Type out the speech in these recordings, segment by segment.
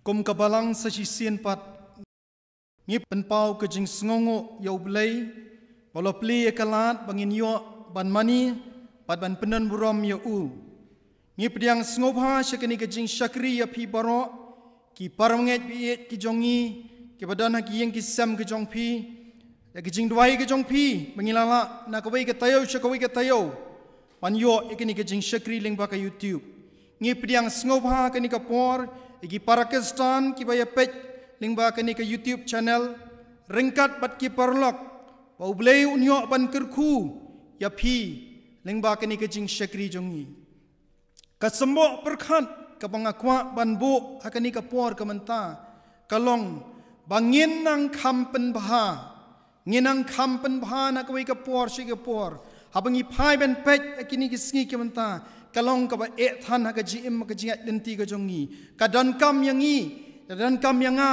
Kum kabalang sa sisien pat ngip penpau ke jing sngongo yau belai walau pli ekalat bangin yo ban mani pat ban penan buram ya u ngip diang sngoba syakani ke jing syakri ya pi baro ki paranget bi ki jongi ki badana ki yang ki sam ke jong pi ya ki jing duai ke jong pi bangilala na kawai ke tayo syakawai ke tayo pan yo ikani ke jing syakri ling ba ka YouTube ngip diang sngoba kani ka por Igi Pakistan ki baya pej lingba kani ke YouTube channel ringkat bat ki parlok pau blei unyo ban kerku ya pi lingba kani ke jing syakri jongi ka sembo perkhat ka bangakwa ban bu akani ka por ka menta kalong bangin nang kampen baha nginang kampen baha na kawai ka por si ka por habangi phai ben pej akini ki sngi ka menta kalong ka ba than ha ka jim ka jingat denti ka jongi ka dan kam yang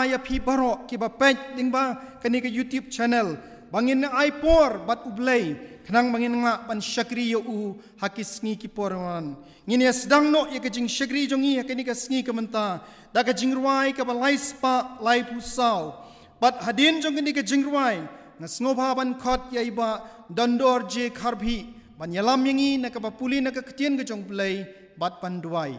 ya pi baro ki ba pej ding ba kani ka YouTube channel bangin ai por bat ublei kanang bangin nga pan syakri yo u hakis ngi ki porwan ngini sedang no ya ka jing syakri jongi kani ka sngi ka menta da ka jing ruai ka ba lai spa lai pusau bat hadin jong kani ka jing ruai ngasngoba ban khot ya iba dandor je kharbi Banyalam yangi nakapapuli nakakatian ke jong play bat panduai.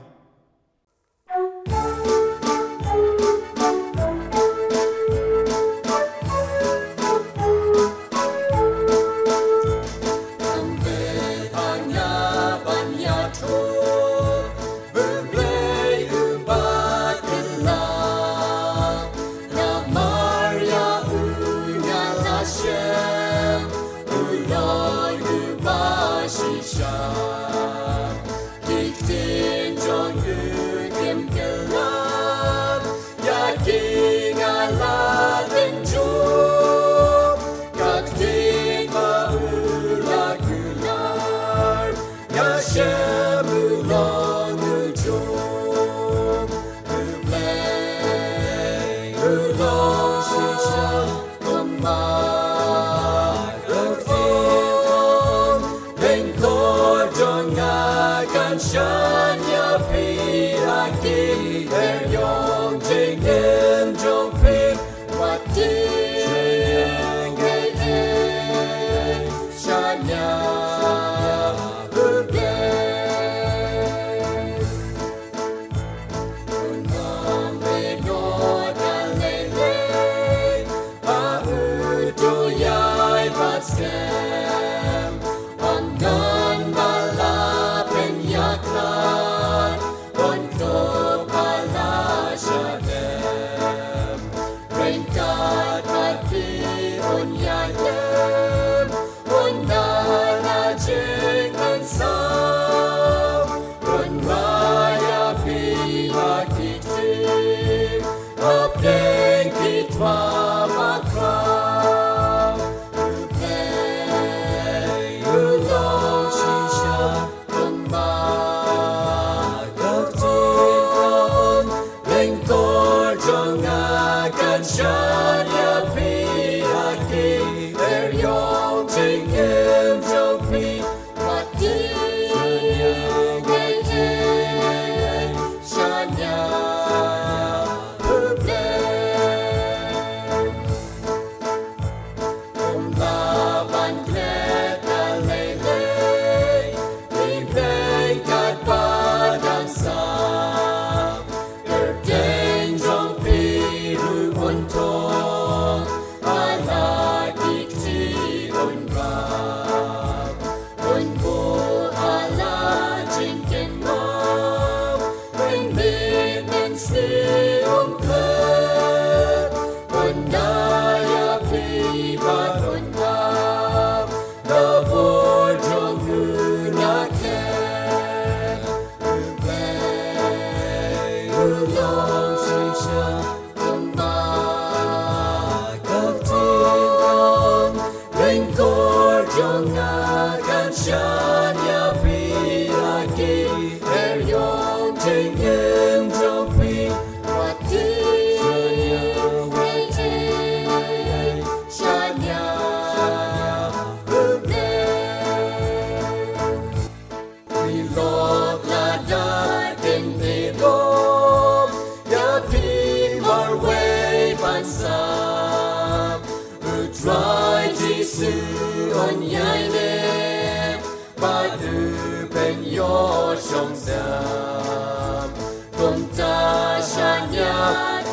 Unto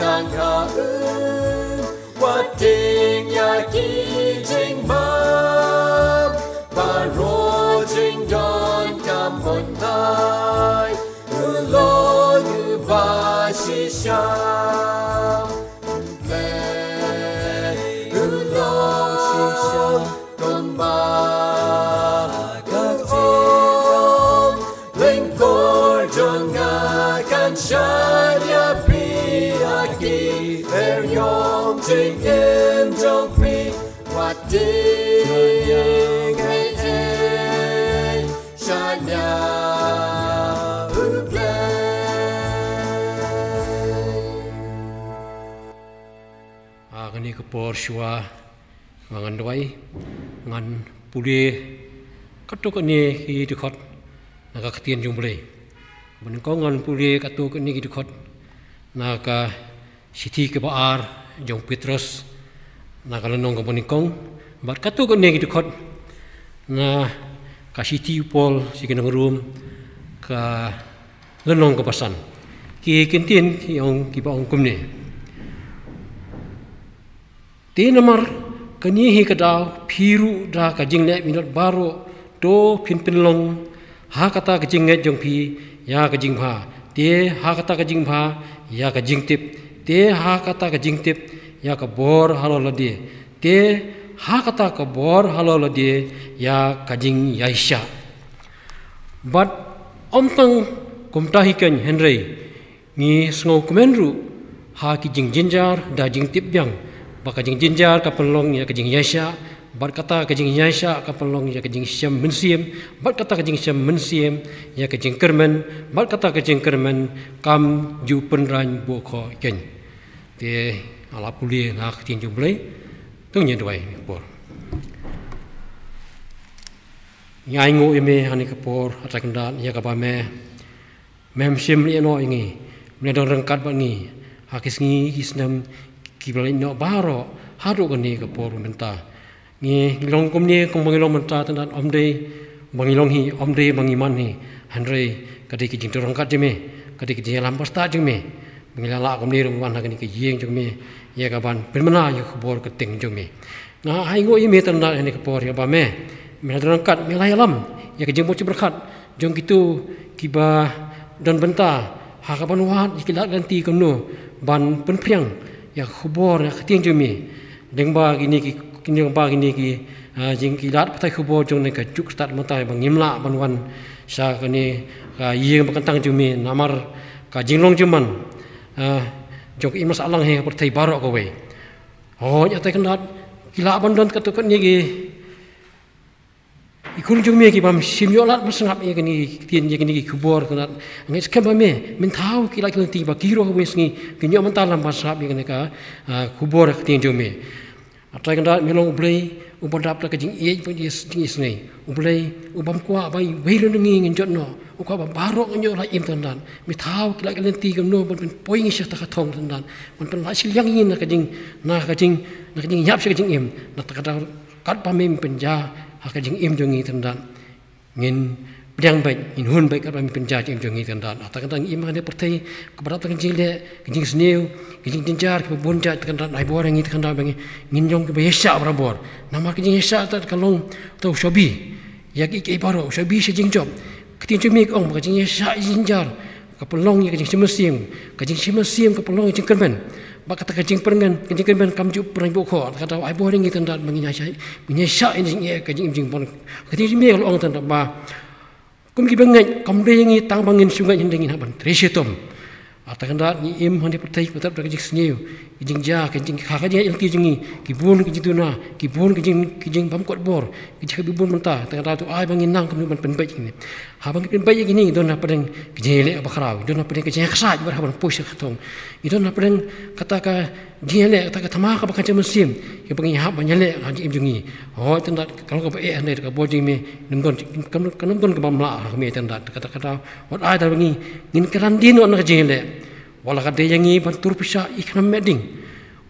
tang ha wat ting ya ki jing ma ba ro jing don kam bon dai lo yu ba shi sha Shania Priaki, their young ting in don't be what ding hey Shania Kani kapor shua ngan doi ngan puli katuk ni hi dikot naga ketien jumble Menengkongan puli katuk ni dikot naga siti ke baar jong Petrus naga lenong ke menengkong bat katuk ni dikot na ka siti pol sikenang room ka lenong ke pasan ki kentien ki ong ki ba ong kumne Tinamar kanihi kadau piru da kajing le minot baro do pin pinlong ha kata kajing nget jong pi ya kajing pha te ha kata kajing pha ya kajing tip te ha kata kajing tip ya ka bor halol de te ha kata ka bor halol de ya kajing yaisha but omtang kumtahi kan henry ni sngo kumenru ha kijing jinjar da jing tip yang Kajing jinjar kapelong ya kajing yasha bat kata kajing yasha kapelong ya kajing syam mensiam bat kata kajing syam mensiam ya kajing kermen bat kata kajing kermen kam ju penran bo kho ken te ala puli na tin ju blai tu nya doi por nyai ngo ime hani kapor atakendan ya ka ba me mem sim li no ingi me dong rengkat ba ngi hakis ngi hisnam Kibali no baro haru kani ke poru menta ngi long komni kong bangilong menta tandan omde bangilong hi omde bangiman hi handre kadi ki jing torong kat jeme kadi ki jalam pasta jeme bangilala komni rumwan ha kani ki yeng jeme ya kaban permana ya khobor ke ting jeme na hai ngo ime tandan ani ke por ya ba me torong kat me lai alam ya ke jeng boci berkat jong kitu kiba dan benta ha kaban wat ikilat ganti kono ban penpriang ya khubor ya khtiang jumi dengba gini ki kini ba gini ki jing kilat patai khubor jong ne ka juk start matai bang ngimla banwan sa kani ka yeng bakantang jumi namar ka jinglong juman jok imas alang he patai barok ko we oh ya tai kanat kila bandon ka to kan ni ki ikun jumi ki bam simyolat masngap ye kini tien ye kini khubor kanat ngai skam me min thau kila kila ti ba kiro we sngi kinyo man talam pasap ye kini ka khubor tien jumi atai kanat melong blai ubadap ta kajing ye pun ye sting isnei ublai ubam kwa bai weilun ngi nginjot no ukwa ba barok nyo la im tandan mi thau kila kila ti kam no bon poing sha ta thong tandan mon pen la silyang yin na kajing nyap sha kajing im na ta kata kat pa mem penja hakajing im jongi tandan ngin pedang baik in hun baik kat mi penja im jongi tandan atakang im ane pertai kepada tang jile kajing sneu kajing tinjar ke bonja tandan ai bor ngi tandan bangi ngin jong ke yesha barabor nama kajing yesha ta kalong tau shobi ya ki baro shobi se jing job ketin jumi ong kajing yesha jinjar kapelong ya kajing simasiam kapelong kajing kermen bak kata kajing perengan kajing kermen kamju perang boko kata ai bor ngi tandan bangi nyasha ini kajing jing bon ketin jumi kalau ong tandan ba kum ki bangai kamde ngi tang bangin sungai hindengin haban tresetom atakanda ni im handi pertai patap kajing sneu kajing ja kajing khakajing ilki jingi kibun kajing tuna kibun kajing bam kot bor kajing bibun menta takanda tu ai bangin nang kum ban penbai ini habang penbai ini dona padang kajing le bakrau dona padang kajing khasaj bar haban push khatong idona padang kata ka jele kata ka thama ka bakan mesim ke bangi hab banyale haji im jingi ho tanda kalau ka e ande ka bojing me nunggon kanunggon ka bamla me tanda kata wat ai dar bangi ngin keran dino na jele wala kade yangi bantur pisa ikram meding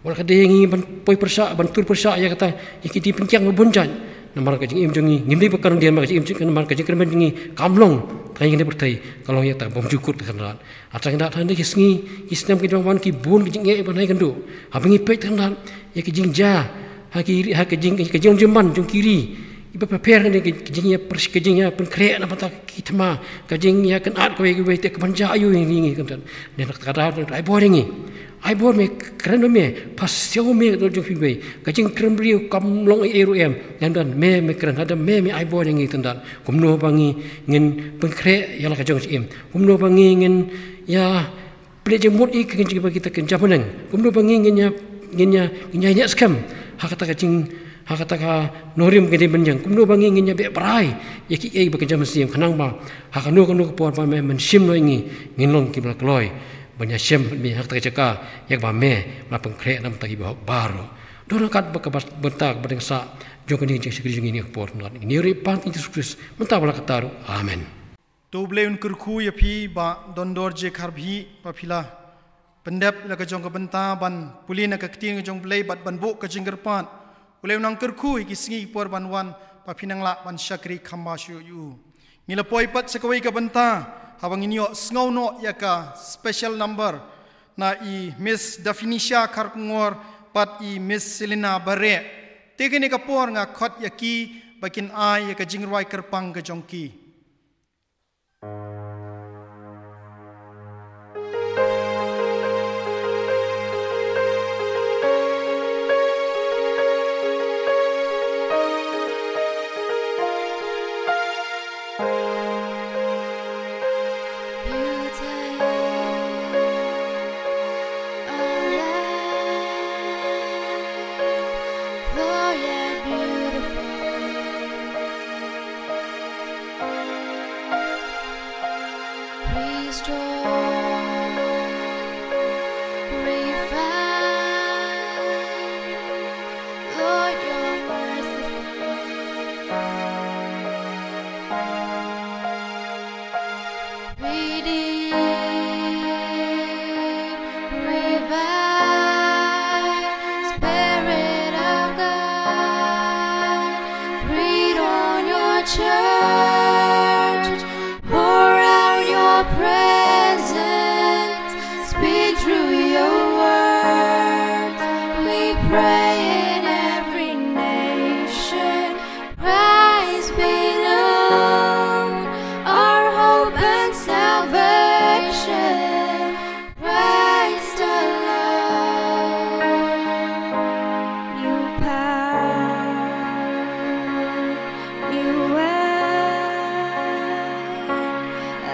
wala kade yangi ban poi persa bantur persa ya kata ikiti penjang bonjan namar ka jing im jungi ngimdi bakar dia ma ka im jing namar ka jing kermen jingi kamlong kai ngene bertai kalau ya ta bom jukut kan atang dak than kisngi isnam ki jong wan ki bun ki jing e banai kandu habingi pet kan ya ki jing ja ha ka jing jemban jong kiri iba prepare kan ki jing ya pers ki jing ya pen krek na pata kitma ka jing ya kan at ko we te banja ayu ni kan ne nak kata ai boring ai bor me keren me pas sio me do jong fibe ka jing krem riu kam long eru em dan me keren ada me ai boring kan dan kumno bangi ngin pen krek ya la ka jong im kumno bangi ngin ya ple jemut ik kan jing kita kan jamanang kumno bangi ngin ya skam ha kata ka jing ha kata ka norim ke benjang kumno bangi nginya be parai ya ki ei bakan jam siam khanang ba ha kanu por pa me men sim no ngi nginlong ki bla kloi banya sim mi hak ta jaka yak ba me ma pengkre nam ta ki ba baro dona kat ba ka bentak badeng sa jong ni jeng sikri ngi por not ni ri pan Yesus Kristus menta bala kataru amen to bleun kurku ya phi ba dondor je kharbi pa phila pendap la ka jong ka benta ban pulina ka kting jong blei bat ban bo ka jingger pan Ulai nang kerkui kisngi por banwan papinang la ban syakri khamasyu yu. Ngila poi pat sekawai ka benta habang inyo sngaw no yaka special number na I Miss Dafinisha Karkungor pat I Miss Selena Bare. Tegene ka por nga khot yaki bakin ai yaka jingrwai kerpang ka jongki. Church, pour out your presence, speak through your words. We pray in every nation, Christ be known, our hope and salvation, Christ alone. New power, new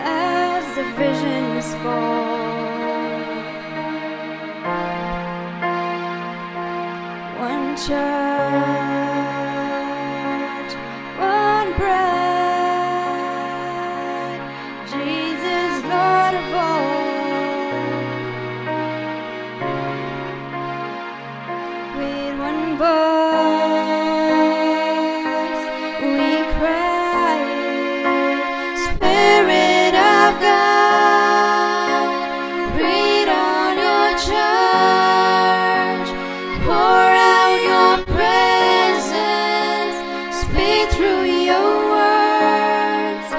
as the visions fall, one church, one bride, Jesus Lord of all. With one voice we cry, Spirit of God, breathe on your church, pour out your presence, speak through your words.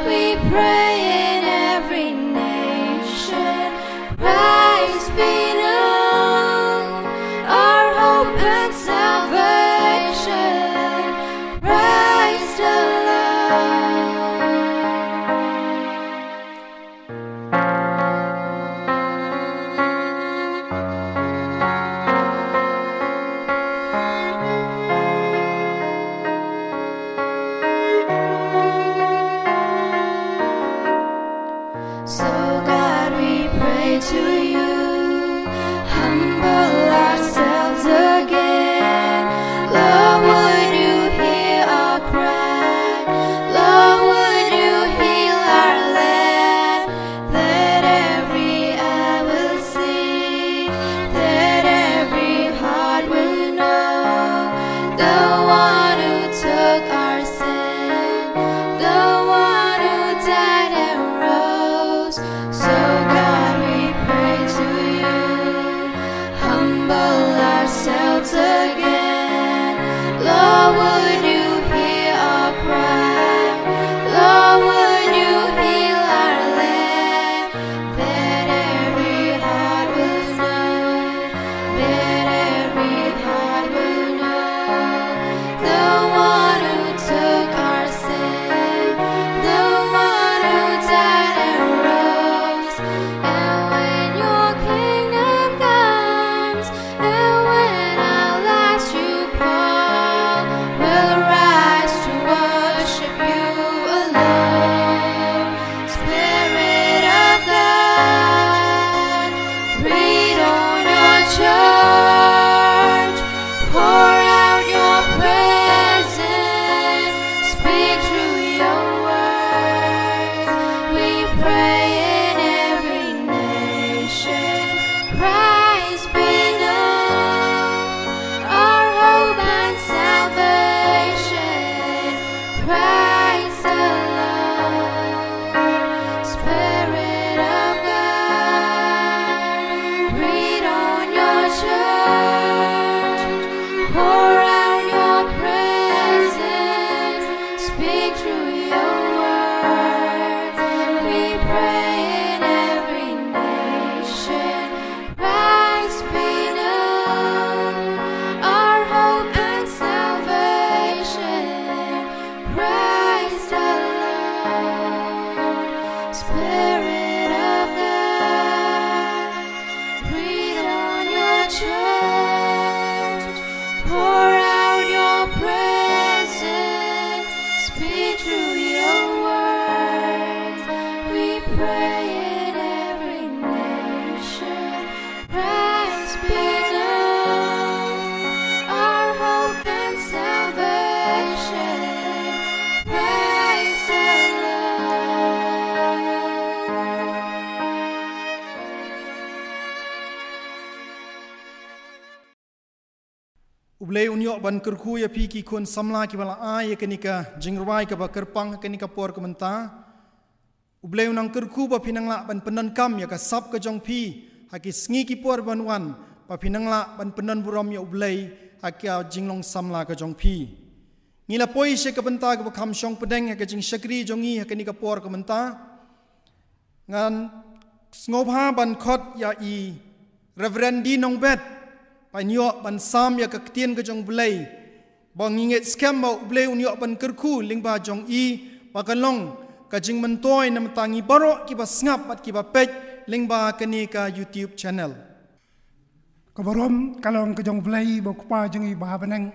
We pray in every nation, Christ be known, our hope and salvation. Ublay unyok ban kerku ya pi ki kun samla ki bala ai kenika jingrawai ka ba kerpang kenika por komenta. Ublay unang kerku ba pinangla ban penan kam ya ka sap ka jong pi haki sngi ki por ban wan ba pinangla ban penan buram ya ublay haki jinglong samla ka jong pi. Ngila poi se ka benta ka ba kam shong pedeng ya ka jing shakri jongi ha kenika por komenta. Ngan ngobha ban khot ya i Reverend Di Nong Bet Panyok ban sam ya kaktian ke jong belai bang inget scam ba belai unyok ban kerku lingba jong i bakalong ka jing mentoy nam tangi barok ki ba ngap bat ki ba pej lingba kani ka YouTube channel. Kabarom kalong ke jong belai ba kupa jong i ba benang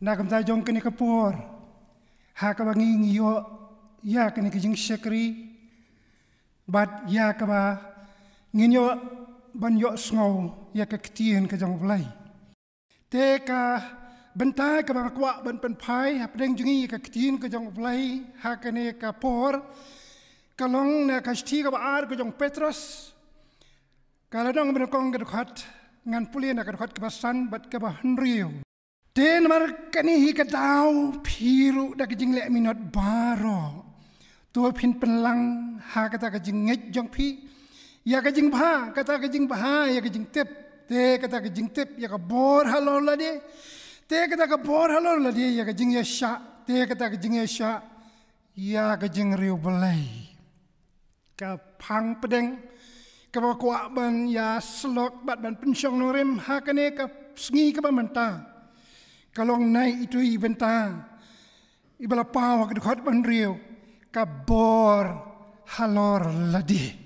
na kam ta jong kani kapor ha ka bangi ngiyo ya kani ke jing shakri bat ya ka ba nginyo ban yo sngau ya ka ktien ka jong blai te ka bentai ka bang kwa ban pen phai ha pedeng jungi ka ktien ka jong blai ha ka ne ka por kalong na ka sti ka ba ar ka jong Petrus kala dong ben kong ka khat ngan pulien ka khat ka san bat ka ba henriu ten mar ka ni ka dau phiru da ka jing le minot baro to phin penlang ha ka ta ka jing nget jong phi ya ka jing bha kata ka jing bha ya ka jing tep te kata ka jing tep ya ka bor halor la de te kata ka bor halor la de ya ka jing ya sha te kata ka jing ya sha ya ka jing riu belai ka phang pedeng ka ba kwa ban ya slok bat ban pensyong norim ha ka ne ka sngi ka ba menta kalong nai itu i benta ibala paw ka khot ban riu ka bor halor la de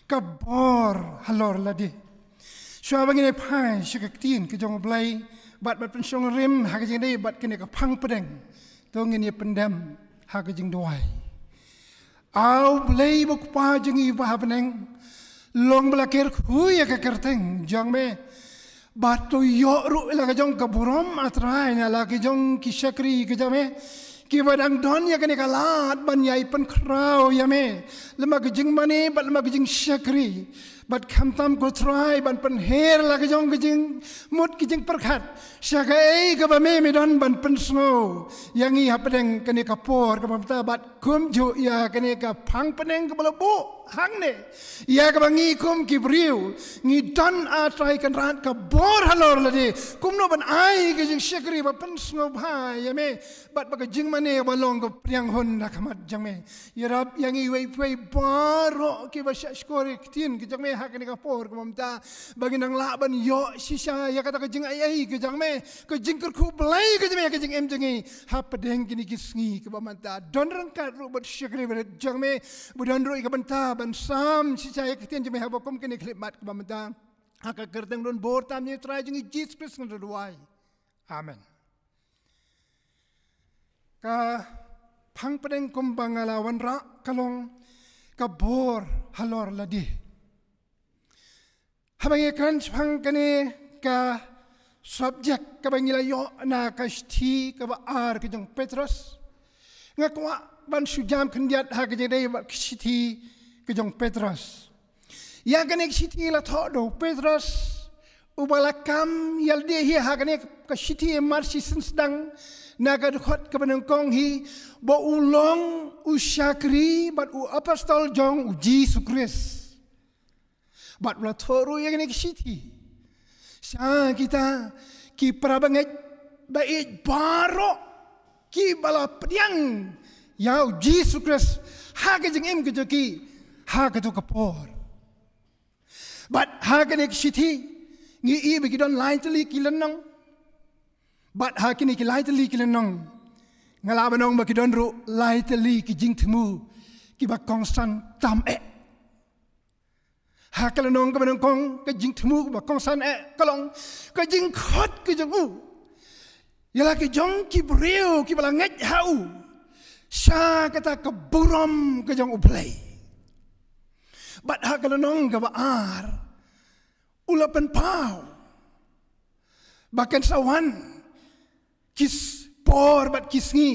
kabor halor ladi. Syua bagi ni pai syakaktin ke jong belai bat pensyong rim ha ke jing dei bat kene ka phang pedeng to ngini pendam ha ke jing doai. Au belai bok pa jing i ba peneng long belakir khu ya ka kerteng jong me bat to yo ru la ka jong ka burom atrai na la ke jong ki syakri ke jong me ki badang don ya kene kalat ban yai pen krau ya me lema ke jing mani bat lema ke jing syakri bat khamtam ko try ban pen her la ke jong ke jing mut ke jing perkhat syakai ke ba me don ban pen snow yang i hapedeng kene kapor ke bamta bat kum ju ya kene ka phang peneng ke balabu hang ne ya ke bangi kum ki briu ngi don a try kan rat ka bor halor la de kum no ban ai ke jing syakri ba pen snow bha ya me bat ba ke jing mane balong ko priang hon na kamat jang me yarab yang i wei baro ki ba syakori tin ke jang me ha ke ka por ko mamta bagi nang la ban yo sisa ya kata ke jing ai ke jang me ke jing ku belai ke jang me ke jing em jang i ha pedeng kini ki sngi ke ba manta don rang ka ru bat syakri ba jang me budan ru ke banta ban sam sisa ya ke tin jang me ha ba kom kini klip mat ke ba manta ha ka kerteng don bor tam ni try jing i Jesus Christ ngan ruai amen ka phang pedeng kum bangalawan ra kalong ka bor halor ladi habangi kan phang kane ka subject ka bangila yo na ka sti ka ba ar ke jong Petrus ngakwa ban sujam khandiat ha ke dei ba sti ke jong Petrus ya kane sti la tho do Petrus ubalakam yalde hi ha kane ka sti marsi sedang naga khot ka banang kong hi bo ulong usyakri bat u apostol jong u Jesus Christ bat la thoru yang ni siti sa kita ki prabanget bait baro ki bala pediang ya u Jesus Christ ha ke jing em ke ki ha ke to kapor bat ha ke ni siti ngi i be ki don lightly ki lanang bat hakini ki lightly ki lenong ngala banong ba ki don ru lightly ki jing thmu ki ba kongsan tam e ha kala nong ka banong kong ka jing thmu ba kongsan e kalong ka jing khot ki jong u yala ki jong ki breu ki bala nget hau sha kata ka buram ka jong u play bat ha kala nong ka ba ar ulapan pau bakan sawan kis por bat kisngi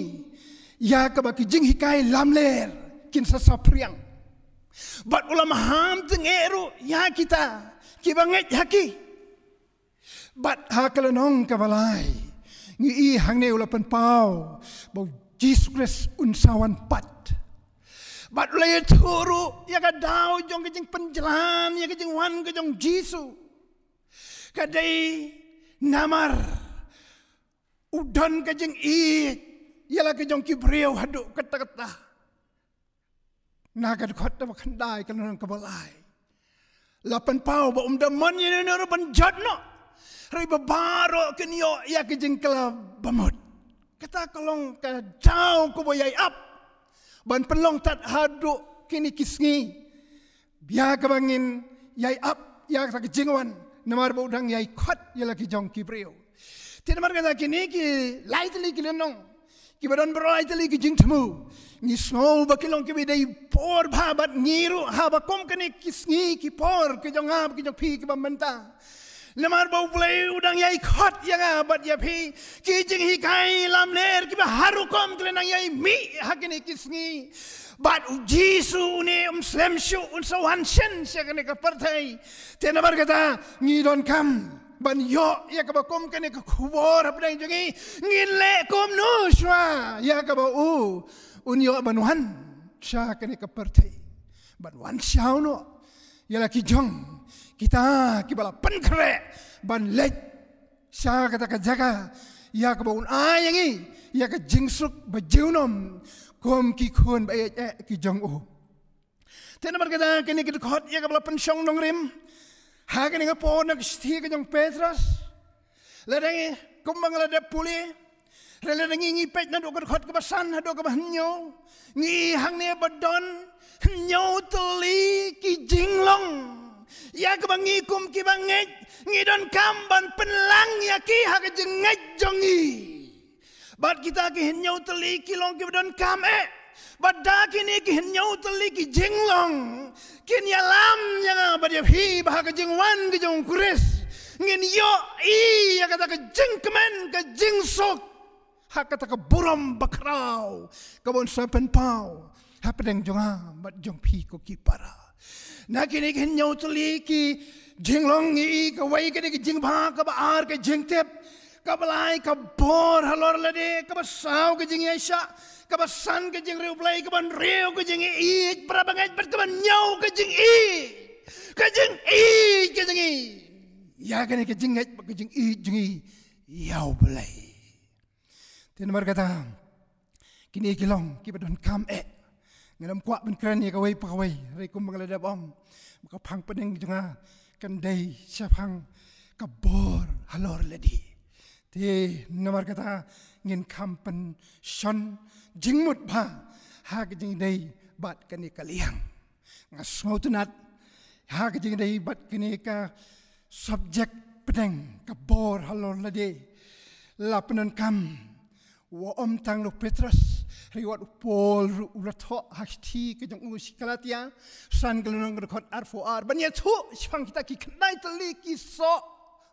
ya ka ba ki jing hikai lamler kin sa sapriang bat ulama ham tengeru ya kita ki banget haki Bat hakalanong kabalay. Ngi hang ne ulapan pau. Bau Jesus Christ unsawan pat. Bat lay turu ya ka daw jong kajing penjalan ya kajing wan kajong Jesus. Kadai namar udan kajing ialah kajong kibreu haduk kata-kata. Nagad kota bakandai kalanong kabalay. Lapan pau ba umdaman ya nero banjatno. Ray babaro kenyo ya kajing kala bamot. Kata kalong ka daw ko boyay up. Ban pelong tat haduk kini kisngi. Biya kabangin yay up ya ka kajingwan. Namar ba udang yay kot ya laki jong kibreu. Tinamar kata kini ki lightly kilenong. Kibaron lightly ki jing temu. Ni snow ba kilong kibidai por babat ngiru haba kom kini kisngi ki por ki jong hab ki jong pi ki bamenta. Namar bau play udang yai khot yang abat ya pi ki jing hi kai lam ler ki haru kom kelenang yai mi hakini kisngi bat jisu ni slam shu sawan shen sakane ka partai te namar kata ngi don kam ban yo ya ka kom kane ka khubor apdang jungi ngin le kom no shwa ya ka ba unyo banuhan sha kane ka partai banwan shau no ya la ki jong kita kibala penkre ban lej sya kata kajaga ya ka baun ayangi ya ka jingsuk bajunom kom ki khon ba ki jong o tena berkata kini ki khot ya ka bala pensyong dong rim ha kini ka po nak sti ka jong Petrus ladang kumbang lada puli ladang ngi pet na do ka khot ka basan do ka bahnyo ngi hang ne badon nyo teli ki jinglong ya kebangi kum kibanget ngidon kamban penlang ya ki ha kejenget jongi bat kita ki hinyau teli ki long ki don kam bat da kini ki hinyau teli ki jinglong kin ya lam yang bat ya hi bah ke jingwan ke jong kuris ngin yo ya kata ke jingkemen ke jingsok ha kata ke buram bakrau kabon sapen pau ha pedeng jonga bat jong pi ko ki para na kini kenyau teli ki jinglong i ka wai kini ki jingba ka baar ka jingtep ka balai ka bor halor lade ka basau ka jing yasha ka basan ka jing reu play ka ban reu ka jing i prabangai bat ka ban nyau ka jing i ka jing i ya kini ka jing ka jing i yau play tinamar kata kini kilong ki badon kam ngam kuat ben kran ya kawai pakawai rai kum bangalada bom maka phang pedeng junga kan dai syafang kabor halor ledi te namar kata ngin kampen shon jingmut ba ha ke jing dai bat kan kaliang ngas ngautunat ha ke jing dai bat kini ka subject pedeng kabor halor ledi lapenon kam wa om tang lo Petrus riwat Paul urato hakti ke jong usikalatia san gelonong rekod R4R banya tu sipang kita ki kenai teli ki so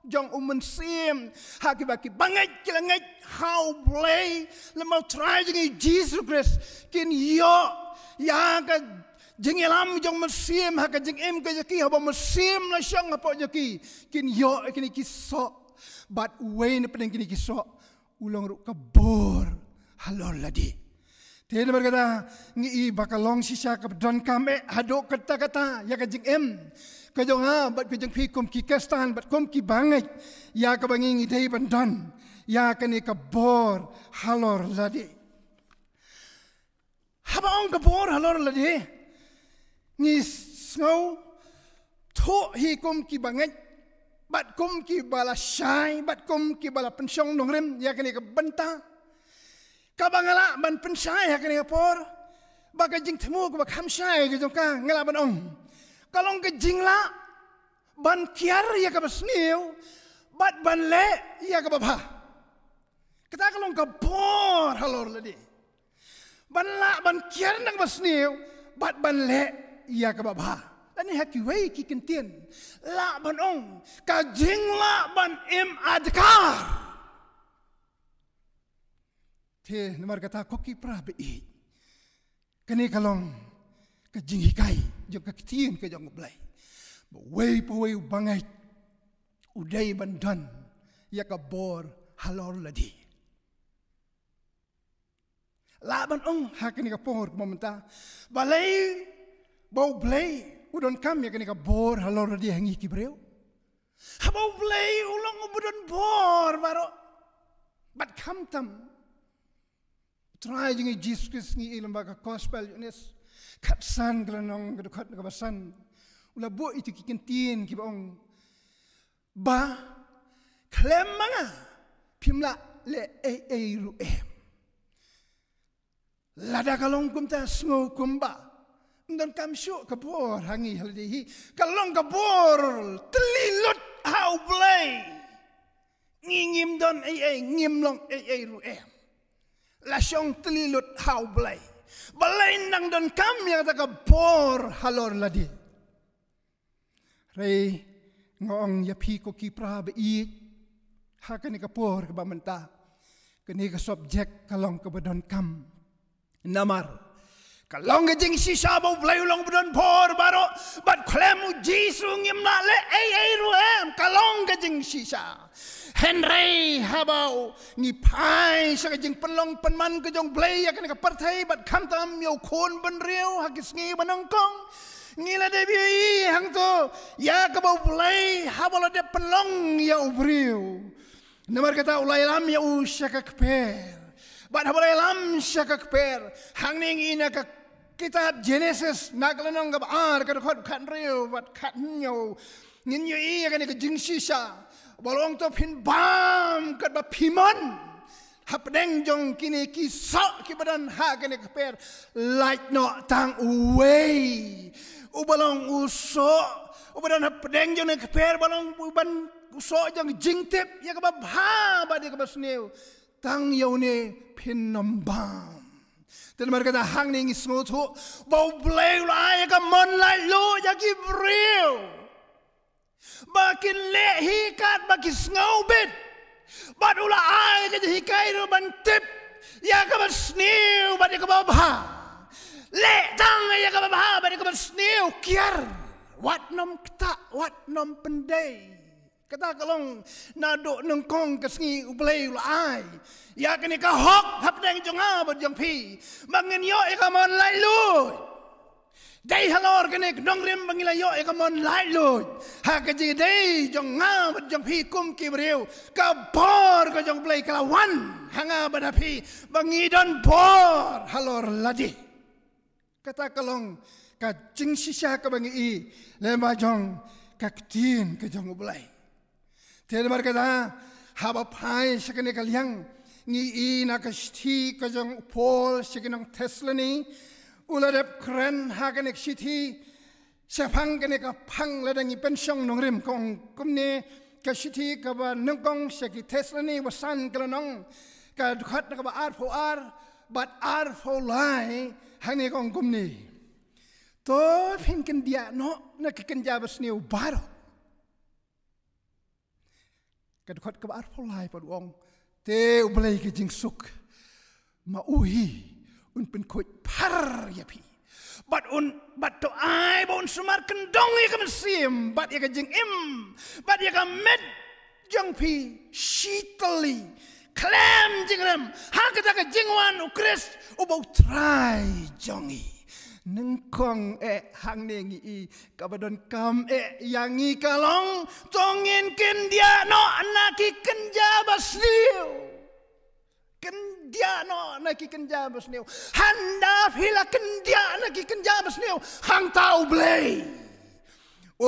jong sim hakibaki bangai kilangai how play lemau try jeng Jesus Christ kin yo ya ka jeng elam jong sim hak jeng em ka ki haba sim la syang apa jeki kin yo kini ki so but way ne pedeng kini ki so ulong ru kabor halor ladi Tiada berkata ngi bakalong sisa kabdon kame hadok kata-kata ya kajing em kajong bat kajing pikum ki kestan bat kom ki bangai ya kabangi ngi dai bandon ya kani kabor halor ladi haba ong kabor halor ladi ngi snow to hi kom ki bangai bat kom ki bala syai bat kom ki bala pensyong nongrem ya kani kabenta kabangala ban pensai hakani apor baga jing temu ko bakham sai ke jongka ngala ban ong kalong ke jingla ban kiar ya ka basniu bat ban le ya ka baba kata kalong ka por halor ladi ban la ban kiar nang basniu bat ban le ya ka baba ani haki wei ki kentien la ban ong ka jingla ban im adkar te namar kata koki prabe i kani kalong ka jinghikai jong ka kitien ka jong blai ba wei pa wei bangai udai bandan ya ka bor halor ladi laban ong hakani ka por mamenta balai bau blai udon kam ya kani ka bor halor ladi hangi kibreu habau blai ulong udon bor baro bat kam tam try jingi Jesus ngi ilam ba ka gospel unes katsan glanong gedukhat ka basan ula bo itu kikentin ki baong ba klem manga pimla le ru lada kalong kumta sngo kumba ndon kam syo kabor hangi haldehi kalong kabor telilut hau blai ngingim don ngimlong ru la syong telilut hau blai balai nang don kam yang ta kabor halor ladi rei ngong ya pi ko ki pra be i hakani kapor ka bamenta kani ka subject kalong ka badon kam namar kalong ga jing si sabo blai long badon por baro bat klemu jisu ngim na le ruem kalong ga jing si sa henry habau ni pai sa jing pelong penman ka jong blai ya kani ka partai bat kam tam yo kon ban riu hakis ngi banongkong ngila de bi hang to ya ka bau bulai habala de pelong ya ubriu namar kata ulai lam ya usyaka kper bat habala lam syaka kper hang ning ina ka kitab Genesis naklanong ka ar ka khot khan riu bat khat nyo ngin yo i ka ni ka jingsi sa bolong to phin bam kat ba phimon hapdeng jong kini ki sa ki badan ha ka ni kper light no tang away ubalong uso ubadan pedeng jone keper balong uban uso jang jingtip ya ka ba di ka basneu tang yaune pinombam ten mar kata hang ning smoto bau blai la ya ka mon lai lo ya ki breu bakin le hikat baki snaubit badula ai ka hikai ro ban tip ya ka basneu ba di ka ba le tang ya ka ba ba ka sneu kiar wat nom kta wat nom pendai kata kalong nado nengkong kesngi ublei ulai ya kini ka hok hap deng jonga ba jong pi mangin yo e ka mon lai lu dai halor kini dong rim bangila yo e ka mon lai lu ha ka ji dai jonga ba jong pi kum ki breu ka bor ka jong blei kalawan hanga ba pi bangi don bor halor ladi kata kalong ka jing sisa ka bangi i le ma jong ka ktin ka jong ulai te mar kata haba pai sakane kalyang ngi i na ka sti ka jong pol sikinong teslani uladep kren ha ka nek siti sapang ka nek pang ladang i pensyong nongrim kong kumne ka siti ka ba nengkong siki teslani wasan kalanong ka dukhat na ka ba ar fo ar but ar fo lai hang kong kumni to phin kan dia no na kan jabas new baro kad khot ka ar pholai pa ong te ublai ki jing suk ma uhi un pen khoi par ya pi but to ai bon sumar kendong ya kam sim but ya ka jing im but ya ka met jong pi shitali klem jingram ha ka ka jingwan ukris ubau try jongi nengkong hang nengi i kabadon kam yangi kalong tongin kendia no anaki kenja basniu kendia no anaki kenja basniu handa hila kendia anaki kenja basniu hang tau blei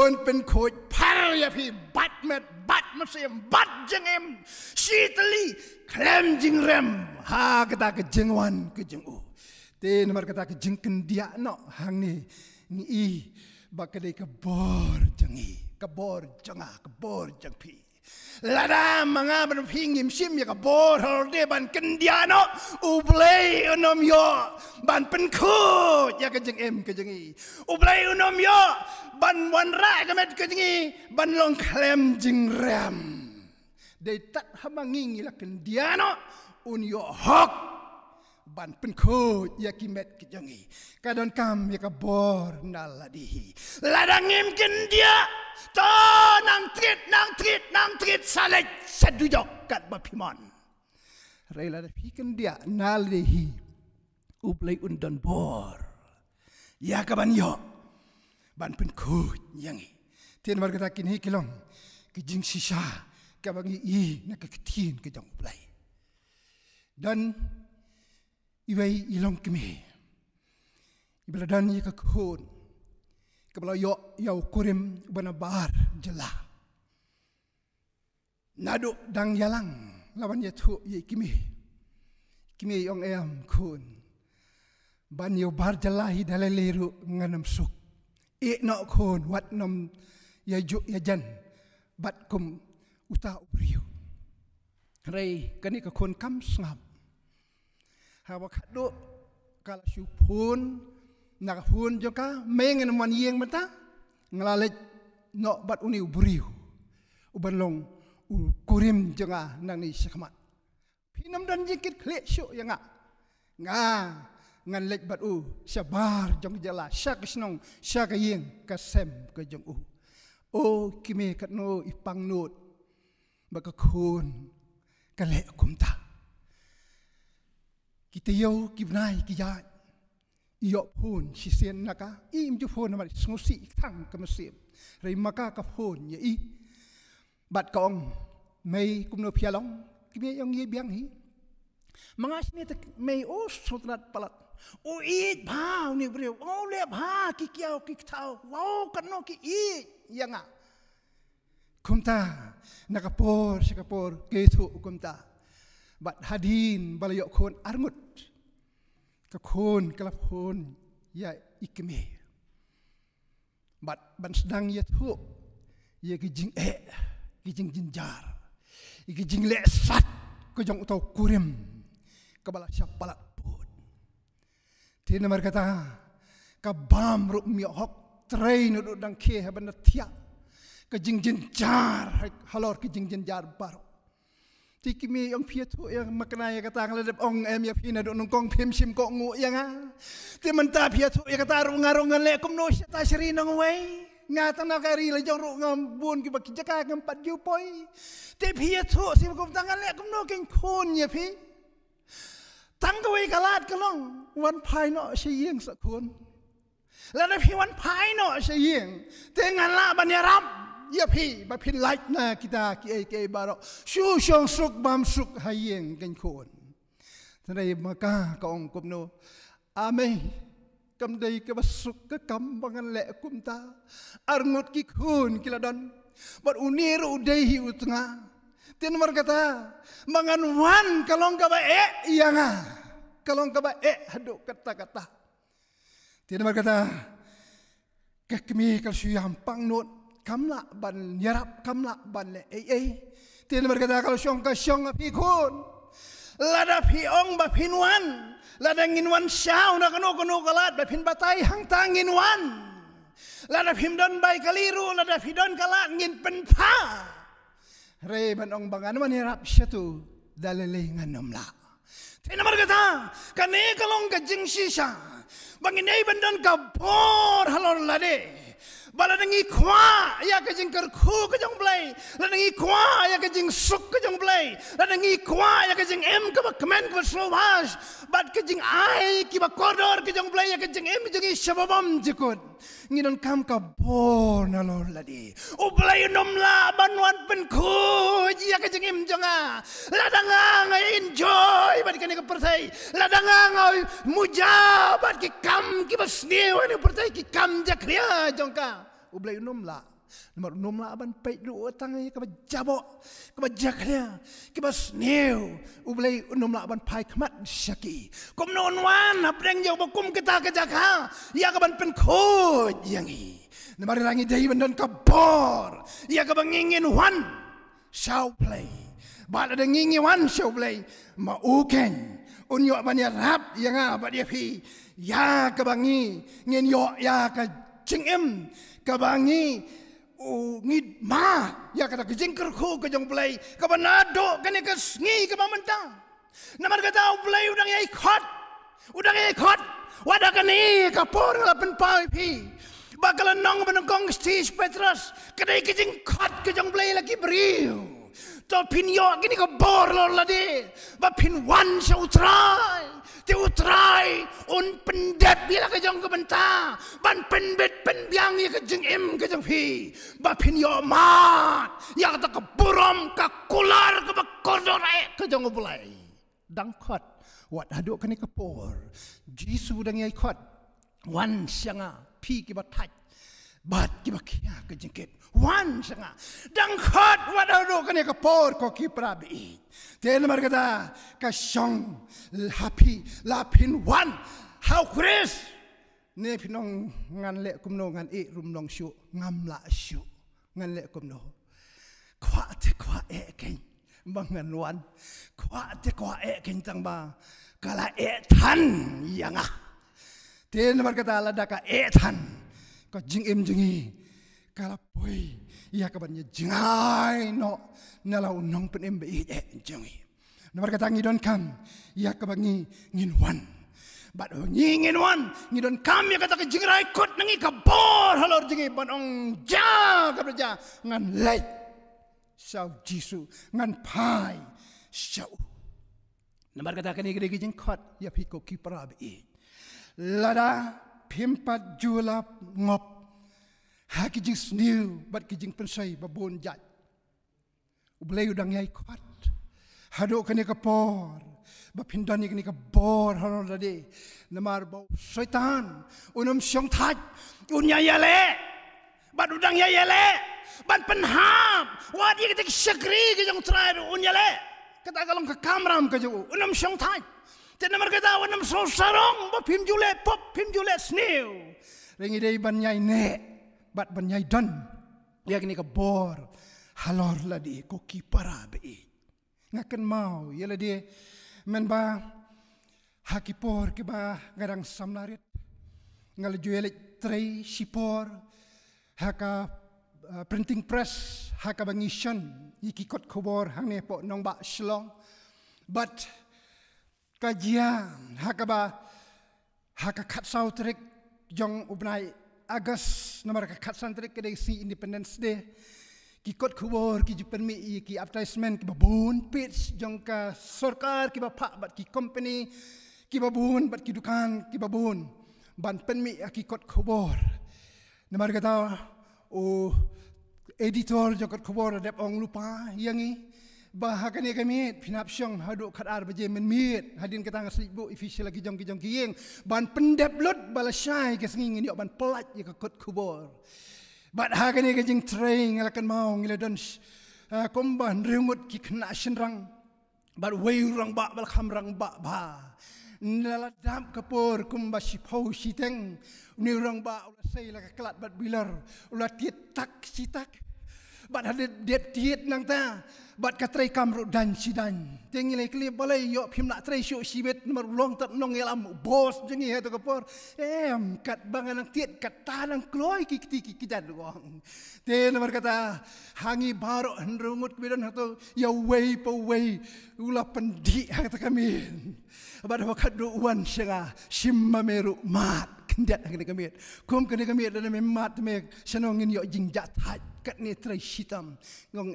un pen khoi par ya pi bat masem bat jengem shitali klem jingrem ha kata ke jengwan ke jengu te nomor kata ke jengken dia no hang ni i bakadai ke bor jengi ke bor jeng pi lada manga ban pingim sim ya ke bor horde ban kendiano ublei unom yo ban penku ya ke jengem ke jengi ublei unom yo ban wanra ke met ke jengi ban long klem jingrem dei tat hamanging ila kendiano un yo hok ban penko ya kimet kejangi kadon kam ya kabor naladihi ladangim kendia to nang trit salet sadujok kat bapimon rela pi kendia naladihi uplay undan bor ya kaban yo ban penko yangi tien warga takin hi kilong kijing sisa kabangi i nakakitin kejang uplay dan iway ilong kami ibaladan yi kakhon kabala yo yaw kurim banabar jela nado dang yalang lawan ya thu yi kimi yong em khon ban yo bar jela hi dalaleru nganam suk e no khon wat nom ya ju ya jan bat kum uta ubriu rei kani kakhon kam sngap hawa kado kala syupun nak pun joka mengen man yeng mata ngalalet no bat uni uburiu uban long kurim jonga nang ni syakmat pinam dan jikit kle syuk yang nga ngan lek bat syabar jong jala syak snong syak yeng kasem ke jong o kime katno ipang not baka khun kale kumta kita yo kibnai kijat iyo pun sisen naka im ju pun ma ngosi thang kamasem rei maka ka pun ye i bat kong mei kumno phialong kime yong ye biang hi mangas ni mei o sutrat palat o i bha ni breu o le bha ki kiao ki thau wow kanno ki i yanga kumta nakapor sikapor ketu kumta bat hadin balayok khon arngut ka khon kalapon ya ikme bat ban sedang ya thu ya kijing kijing jinjar kijing le sat ko jong utau kurim kabala syapalat pun tin mar kata ka bam ru mi hok train du dang ke ban tia kijing jinjar halor kijing jinjar baru tikimi yang piatu yang makna ya kata ngeledep ong em ya pina do nongkong pim sim kok ngu yang ti menta piatu ya kata rungarungan le kum no ta sri nong wei ngata na kari le jong ru ngambun ki bakijaka ngampat jupoi ti piatu sim kum tangan le kum no king khun ya pi tang ko wei kalat kalong wan pai no siyeng sa khun la na pi wan pai no siyeng tengan la ban ya rap ya pi ba pin like na kita ki baro shu shong suk bam suk hayeng kan khon tanai maka ka ong kumno ame kam dei ka basuk ka kam bangan le kumta arngut ki khun kiladan bat uniru dei hi utnga tin mar kata mangan wan kalong ka ba yanga kalong ka ba hadu kata tin mar kata kakmi kal syam pangnot kamla ban yarap kamla ban le tin berkata kalau syong ka syong pi khun lada pi ong ba pinwan lada nginwan syau na kono kalat ba pin batai hang tangin wan lada pim don bai kaliru lada pi don kalat ngin penpa re ban ong bangan man yarap syatu dalele nganom la tin berkata kane kalong ka jing sisa bangin ai bandan ka por halor lade bala nangi kwa ya ka jing kerku ka jong blai la nangi kwa ya ka jing suk ka jong blai la nangi kwa ya ka jing em ka ba kemen ka slowas bat ka jing ai ki ba koridor ka jong blai ya ka jing em jing shababam jikut nginon kam ka bon alor ladi o blai nom la banwan pen ku ya ka jing em jonga la danga enjoy bat ka ni ka pertai la danga muja bat ki kam ki ba snew ni pertai ki kam jakria jongka ublay nom la nomor nom la ban pay do tangai ka jabo ka jaklia ka snew ublay nom la ban pay kmat syaki kum non wan apreng jo kum kita ka jaka ya ka ban pen khod yangi nomor rangi dai ban ka bor ya ka bangingin wan show play ba ada ngingi wan show play ma uken unyo ban ya rap yang ba dia pi ya ka bangi ngin yo ya ka cingem kabangi ngid ma ya kata kejengker ko kejong play kabanado kani ka sngi ka mamanta namar kata play udang yai khot udang ikut wadah kini kapur ngalapan pau pi bakalan nong benengkong stis Petrus kedai kejing kot kejong belai lagi beriu to pin yo kini kapur lor ladi ba pin wan sa utrai un pendet bila kejong kebenta ban penbet penbiang ya kejeng kejeng pi ba pin yo mat ya kata keburom kakular kebakordor kejong belai dang kot wat haduk kini kapur Jisu dang yai kot wan sanga pi ki batai bat ki bakia kejengket wan sanga dang kot wat haduk kini kapur ko ki prabi ten markata ka syong happy lapin wan how chris ne pinong ngan le kumno ngan rum long shu ngam la shu ngan le kumno kwa te kwa ken bangan wan kwa te kwa ken tang ba kala tan yang ten markata la daka tan ko jing jingi kala poi ya ka ban jingai no nala unong pen be jingi markata ngidon kam ya ka bangi ngin wan bat ngin wan ngidon kam ya kata ke jingrai kot nangi ka bor halor jingi ban ong ja ka ja ngan leit sau Jisu ngan pai sau Namar kata kini gede gejeng kot ya piko kipra be. Lada pimpat julap ngop. Ha gejeng sniu bat gejeng pensai babon jat. Ublay udang yai kot. Hado kini kapor. Bapindani kini kapor haron dade. Namar bau syaitan. Unum syong taj. Unya yale. Bat udang yale. Bat penham. Wadi ketik syakri gejeng terakhir unya yale. Kata kalau ke kamram ke jauh, unam syong taj. Tidak merkata unam sarong, bapim jule pop, pim jule snew. Ringi day banyai ne, bat banyai dan. Dia kini ke bor, halor ladi koki para be. Ngakan mau, ia ladi menba hakipor ke ba garang samlarit. Ngalajuelik tray sipor, haka printing press haka bangisyon ikikot kubor hang nepo nong ba shlong but kajian haka ba haka kat sautrik jong ubnai August nomor kat santrik kedai si Independence Day kikot kubor ki permi ki advertisement ki babun pitch jong ka sarkar ki ba pak bat ki company ki babun bat ki dukan ki babun ban permi kikot kubor nomor kata editor jokot kubor dep ong lupa yangi bahakan ya kami pinap syong haduk kadar baje menmit hadin ketang aslibu official lagi jong kiyeng ban pendep lot balasai ke senging ni ban pelat ya kot kubor bat hakan ya kajing train ngalakan mau ngiladon komban rengut ki kena senrang bat wei rang ba bal khamrang ba ba naladam kapur kumba sipau siteng ni rang ba ulah sei la kelat bat bilar ulah tiet tak sitak bat ada tiet nang ta bat katrai kamru dan sidan tengile kli balai yo phim nak trai syuk sibet nomor long tat nong elam bos jengi ha to kapur kat bangan nang tiet kat tanang kloi ki kidan wong te nomor kata hangi baro henrungut kbidan to ya wei po wei ulah pendi ha to kami bat wakat duan senga simma meru mat kendat kene kami kum kene kami dan memat me senongin yo jingjat hat kat ni trai sitam ngong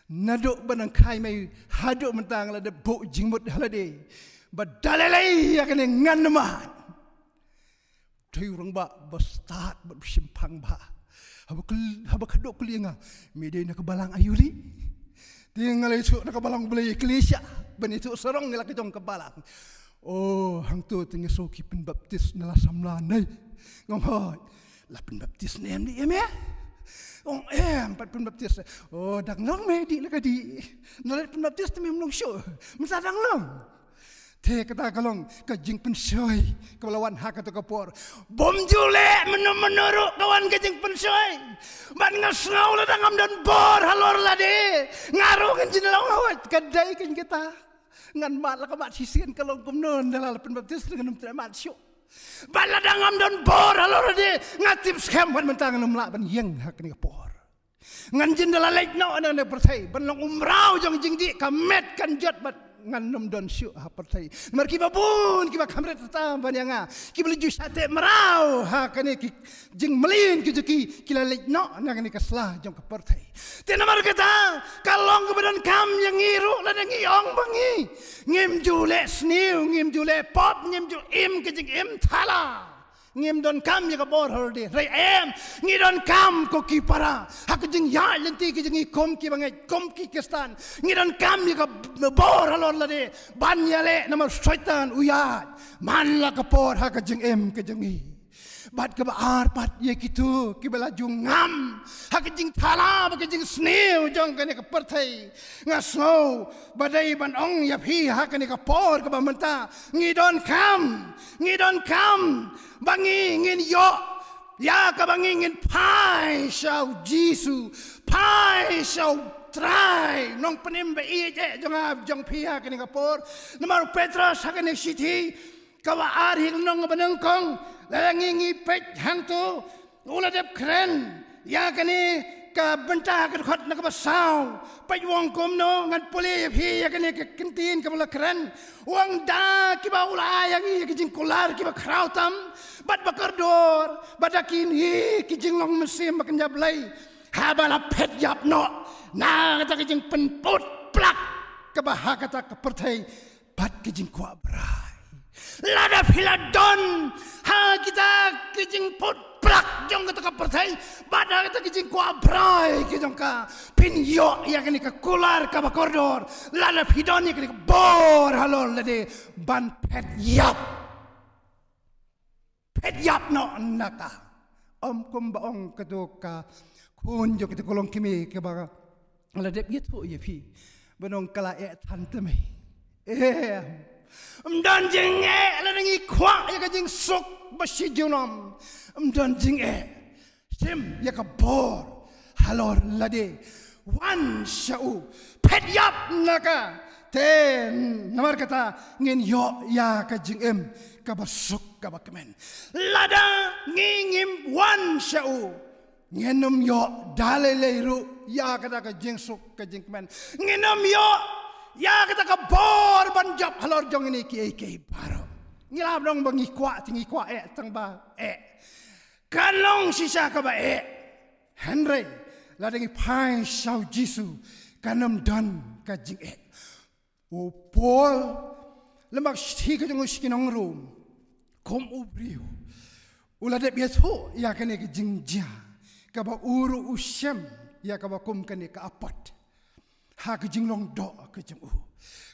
naduk banang kai mai haduk mentang la de bo jingmut halade badalai ya kene ngan mat thui rong ba start ba simpang ba haba kaduk kulinga mede nak balang ayuri tinggal itu nak balang beli kelisha ben itu serong ngela kejong kebalang oh hang tu tengah soki penbaptis nala samlanai ngomong la penbaptis nem ni em ya oh empat penbaptis oh dang long medi la kadi nala penbaptis tu memang show masa dang long te kata kalong kajing pensoi kelawan hak atau kapor bom jule menurut kawan kajing pensoi ban ngasngau la dangam dan bor halor la de ngarung jenelong awat kadai kan kita ngan mat la kamat sisian kalong kumnon dalal penbaptis dengan mat syuk ban la dangam dan bor halor la de ngatip scam ban mentang nomla ban yeng hak ni kapor ngan jendela lek no ana percaya ban long umrau jong jingdi kamet kan jot bat ngan nom don syu ha pertai mar ki babun ki ba kamret ta banyanga ki beli ju sate merau ha kane ki jing melin ki ki lalik no na kane kaslah jong ka pertai te namar kata kalong kebadan kam yang ngiru la ngi ong bangi ngim ju le sniu ngim ju le pop ngim ju im ki jing im thala ngim don kam ya ka bor horde rei em ngi don kam ko ki para ha ki jing ya lenti ki jing kom ki bangai kom ki kestan ngi don kam ya ka bor halon la de ban ya le namar syaitan uyat man la ka por ha ka jing em ki jing bat ke baar pat ye kitu ki bela jungam ha ke jing thala ba ke jing sneu jong ke ne ka perthai ngaso badai ban ong ya phi ha ke ne ka por ke ba menta ngi don kam bangi ngin yo ya ka bangi ngin pai shau jisu pai shau trai nong penim be i je jong phi ha ke ne ka por namar petrus ha ke ne siti ka wa ar hil nong banang kong Langi pet hang tu ulah dep keren ya kani ka bentah ka khot na ka basau pai wong kom no ngan pole phi ya kani ka kentin ka bula keren wong da ki ba ulah yang i ki jing kolar ki ba krautam bat bakar dor badakin hi ki jing long mesim makan jablai ha bala pet yap no na ka ki jing penput plak ka ba ha ka ta ka perthai bat ki jing kwa brai lada filadon ha kita kijing pot plak jong kata ka perthai bada kita kijing ko abrai kijong ka pin yo ya kini ka kular ka bakordor lada fidon ya kini ka bor halol lade ban pet yap no naka om kum baong kado ka kun jo kita kolong kimi ke ba lade yetu ye pi benong kala e tante me dan jing la ngi kwa ya ka jing sok ba shi junom dan jing sim ya ka bor halor lade wan shau pet yap naka ten namar kata ngin yo ya ka jing ka ba sok ka ba kemen lada ngim wan shau ngenom yo dale leiru ya kata ka jing sok ka jing kemen ngenom yo ya kita ka bor banjap halor jong ini ki baro ngilam dong bangi kwa tingi kwa tang ba kalong sisa ka ba Henry la dengi pai shau jisu kanam dan ka jing o Paul lemak shi ka jong skinong rum kom ubriu ula de biato ya kane ka jing ja ka ba uru usem ya ka ba kum kane ka apat ha ke jing long do ke jing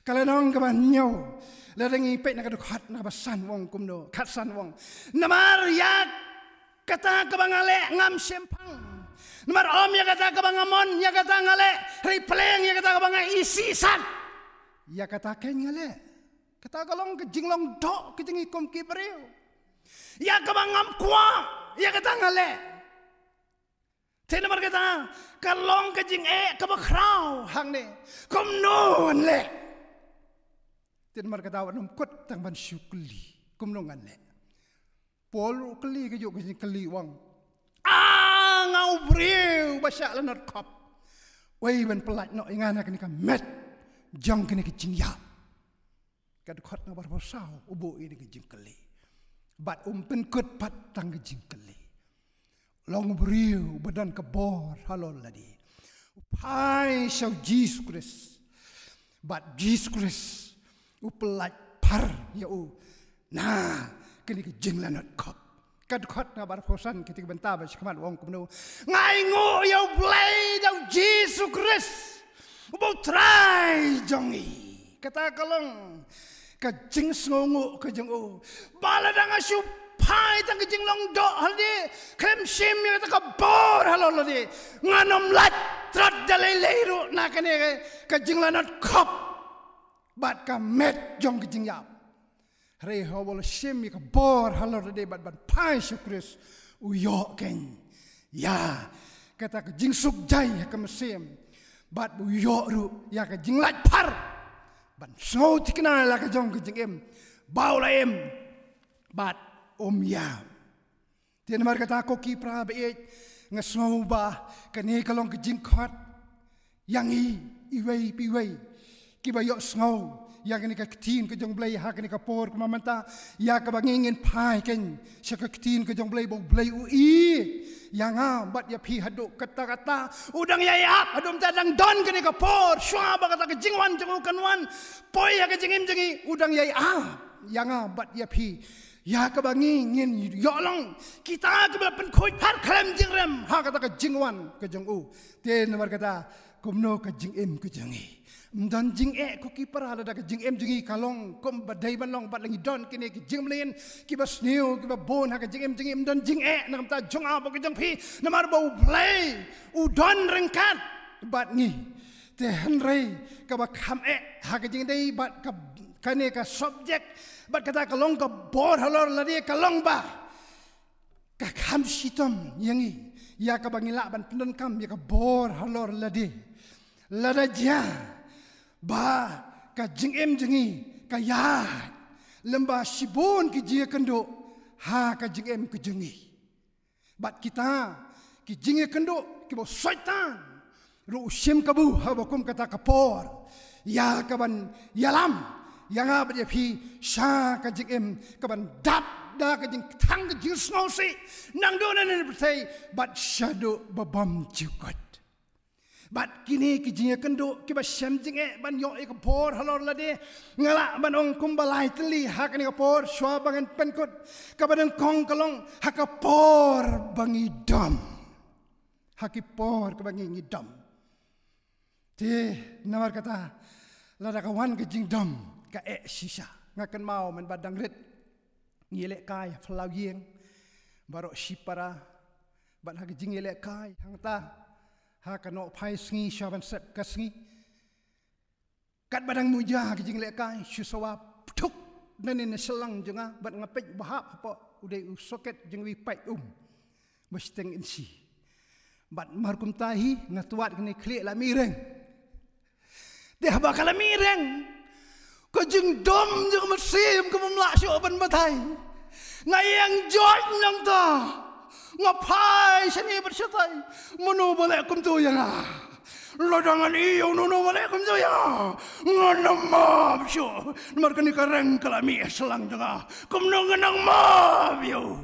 kalau nong ke ban nyau la dengi pet na ka khat na ba san wong kum no khat san wong namar ya kata ke bangale ngam sempang namar om ya kata ke bangamon ya kata ngale ri pleng ya kata ke bangai isi san ya kata ken ngale kata kalong ke jing long do ke jing kum ki breu ya ke bangam kwa ya kata ngale Tena berkata, kalong kejing ke bakrau hang ne, kom non le. Tena berkata, wanum kot tang ban syukli, kom nongan le. Polu keli kejuk kejing keli wang. Ngau breu basyak lenat kop. Wei ban pelat no ingana kini ka met, jang kini kejing yap. Kad kot na barbasau, ubo ini kejing keli. Bat pen kot pat tang kejing keli. Long beriu badan kebor halol ladi. Upai shau Jesus Christ. But Jesus Christ upelat par ya nah kini ke jing lanat kop. Kad kot na bar posan ketika bentar ba shikamat wong kumno. Ngai ngo ya blai dau Jesus Christ. Ubo try jongi. Kata kalong ka jing sngongo ka jing baladang asyup pai tang jing long do halde krem sim ya ta bor halol de nganom lat trat dalai leiru na kane ka jing lanat kop bat ka met jong jing yap re hobol sim ya ka bor halol de bat pai syukris uyo ken ya kata ka jing suk jai ka mesim bat uyo ru ya ka jing lat par ban so tikna la ka jong jing baula bat ya. Tiada mereka kata aku kipra beik ngesau bah kene kalong kejing kot yang iwei piwei kibayok sngau ya kini ka ketin ke jong blai ha kini ka por ke mamanta ya ka bangingin pai ken sya ka ketin ke jong blai bo blai ui yang bat ya pi haduk kata-kata udang ya adum tadang don kini ka por sywa ba kata ke jingwan jong kanwan poi ya ke jingim jengi udang ya yang bat ya pi ya ka bangingin yolong kita ke bela pen khoi par khalam jingrem ha kata ke jingwan ke jong u ten nomor kata kumno ke jingim ke jengi dan jing ko kiper ada ke jing jengi kalong kom badai banong bat langi don kini ki jing mlin ki bas new ki ba bon ha ke jing jengi dan jing nam ta jong a bo ke jong pi namar bau play u don rengkat bat ni te henrei ka ba kham ha ke jing dei bat ka kane ka subject bat kata kalong ka bor halor ladi kalong ba ka kham sitom yangi ya ka bangila ban pendon kam ya ka bor halor ladi lada ja ba ka jingem jengi ka ya lemba sibon ki jia kendo ha ka jingem ke jengi bat kita ki jinge kendo ki bo syaitan ru sim kabu ha bakum kata kapor ya kaban yalam yang apa dia pi sha ka jingem kaban dap da ka jing thang ka jing snosi nang do na ne pertai bat shadow babam jukot bat kini kijinga kendo kiba syamjing ban yo e kapor halor lade ngala ban ong kumbalai teli hakani kapor shwa bangan penkut kabadang kong kalong hakapor bangi dam hakipor kabangi ngidam te nawar kata lada kawan kijing dam ka sisa ngakan mau men badang rit ngilek kai flau yeng barok sipara ban hakijing ngilek kai hangta ha kano pai sngi shaban sep kasngi kat badang muja ke jing lekai syusawa tuk nanin selang jenga bat ngapet bahap apa udai soket jeng wi pai mesteng insi bat markum tahi ngatuat kini klik la mireng dia bakal mireng ko jing dom jeng mesim ke memlak syoban batai ngayang joj nang ta ngapai sini bersyutai menu boleh kum tu yang lodangan iyo nuno boleh kum tu yang nganam syu nomor kini kareng kalami selang jaga kum nang mab yo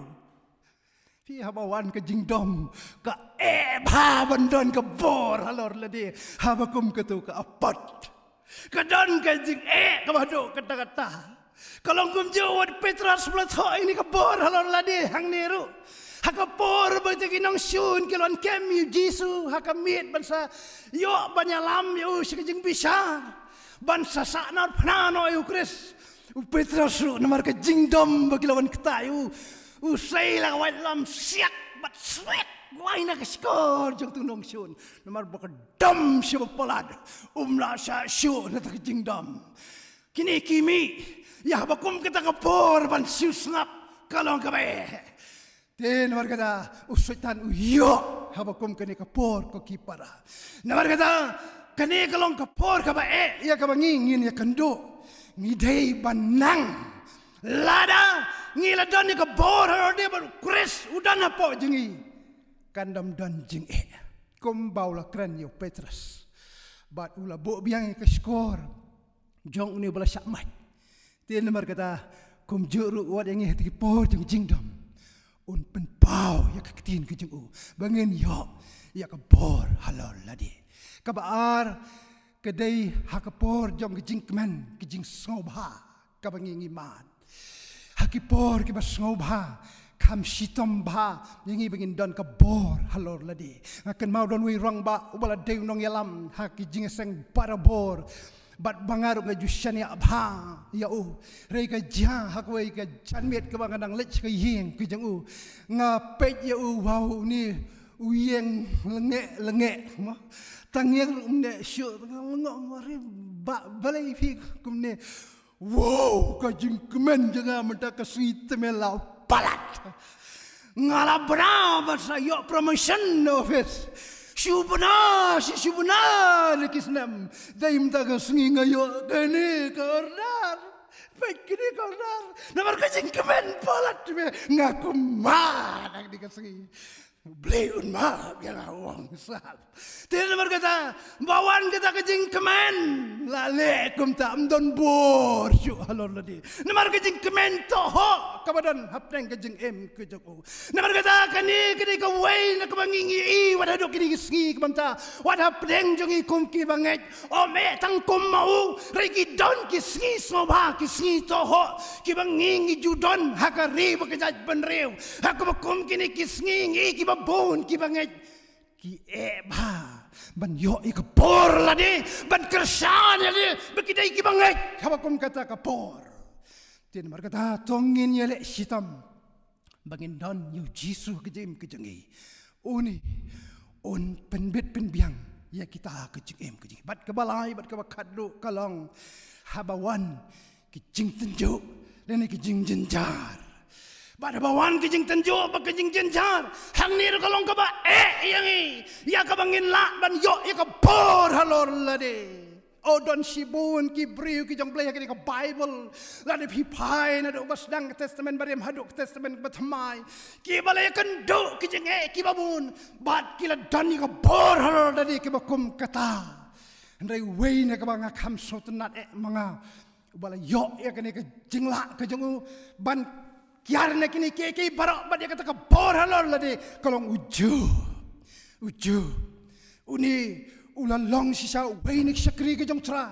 pi habawan ke jingdom ka ha bandon ke bor halor ladi habakum ke tu ke apat kadon ke jing ke badu kata-kata kalau kum jawat Petrus Plato ini ke bor halor ladi hang niru hakapor bagi nang syun kilon kemi Jisu hakamit bansa yo banyalam yo sekejeng bisa bansa saknar panano yo Kris Petrus nomor ke jingdom bagi lawan ketayu usai la walam siak bat sweat waina ke skor jeng tunong syun nomor bakadam syab pelad umla sa syun ta ke jingdom kini kimi ya bakum kita kapor ban siu snap kalong kabe ten nomor kata usutan uyo habakum kene kapor ko kipara nomor kata kene kalong kapor ka bae ya ka bangingin ya kendo ngidei banang lada ngiladon ni kapor de baru kris udan apa jengi kandam dan jing kumbau la kren yo Petrus bat ula bo biang ke skor jong ni bala syakmat ten nomor kata kum juru wat yang hati por jing jingdom un penpau ya ketin kejeng bangin yo ya kabor halal ladi kabar kedai hakapor jong kejing keman kejing sobha kabangin iman hakipor kibas sobha kam sitom ba yangi bangin don kabor halal ladi akan mau don wi rong ba ubala dew nong yalam hakijing seng parabor bat bangaru ga jusyani abha ya rei ka ja hakwai ka janmet ka bangadang lech ka yeng ki jang ngapet ya wow ni uyeng lenge mo tangeng ne syu ngori ba balai fi kumne wow ka jing kemen janga menta ka suite melau palat ngala brava sa yo promotion office Syubna kisnam daim taga sungi ngayo kene kornar baik kene kornar nomor kajing kemen polat ngaku mana di kasungi Blay unma yang awang sab. Tidak berkata bawan kita kejing kemen lale kum tak mdon bor syuk halor ladi. Namar kejing kemen toho kabadan hapneng kejing em kejoko. Namar kata kani ka wei na kabangingi I wadadok kini kisngi kemanta wadap deng jongi kum ki banget o me tang kum mau regi don kisngi soba kisngi toho ki bangingi judon hakari bakajat benrew hakabakum kini kisngi ki bon ki banget ki eba ban yo ikapor ladi ban kersan ladi bekidai ki banget habakum kata kapor tin mar kata tongin yele sitam bangin don yu jisu kejem kejengi uni on penbet penbiang ya kita kejem kejengi bat kebalai bat kebakadlu kalong habawan kijing tenjuk dan kijing jenjar pada bawan kijing tenjuk ba kijing jenjar hang nir kalong ka ba yangi ya ka bangin la ban yo ya ka por halor lade o don sibun ki briu ki jong play ka bible lade pi pai na do bas dang testament bariam haduk testament batmai ki balay kan do kijing ki babun bat kila dan ka por halor lade ki bakum kata ndai wei na ka bang kham sotenat mga balay yo ya ka jingla ka jong ban kiar nak ini keke barak bat dia kata kabor halor lade kalong uju uni ulalong sisa wei nik sakri ke jong try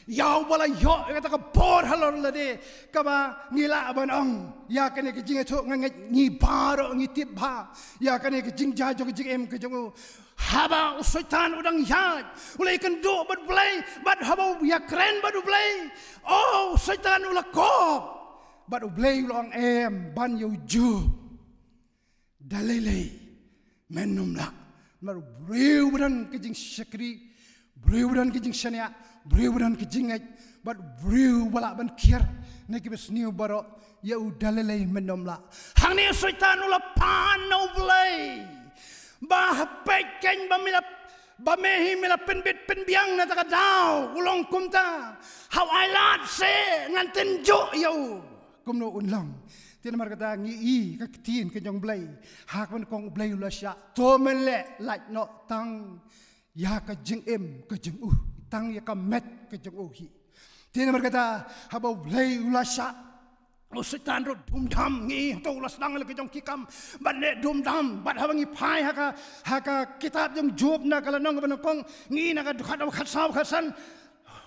yau bala yo kata kabor halor lade kaba ngila abanong ya kene ke jing eto nganget ni baro ngitip ba ya kene ke jing jajo ke jing em ke jong haba usaitan udang yad ulai kendo bat play bat haba ya keren bat play oh usaitan ulakop bat ublay ulang em ban yu ju dalele menumla mar breu budan kijing sakri breu budan kijing sania breu budan kijing ai bat breu bala ban kier ne kibes niu baro ya dalele menumla hang ni syaitan ula pan ublay bah peken bamilap bamehi mila penbit penbiang na takadaw ulong kumta how I lat se nganten jo yau kumno unlang tian mar kata ngi ka tin ke jong blai hak man kong blai la sha to men le like no tang ya ka jing em ka jing tang ya ka met ka jing hi tian mar kata haba blai la sha o setan ro dum dam ngi to la sedang le ke jong kikam ban le dum dam bat habangi pai haka kitab jong job na kala nong ban kong ngi na ka khat khat saw khasan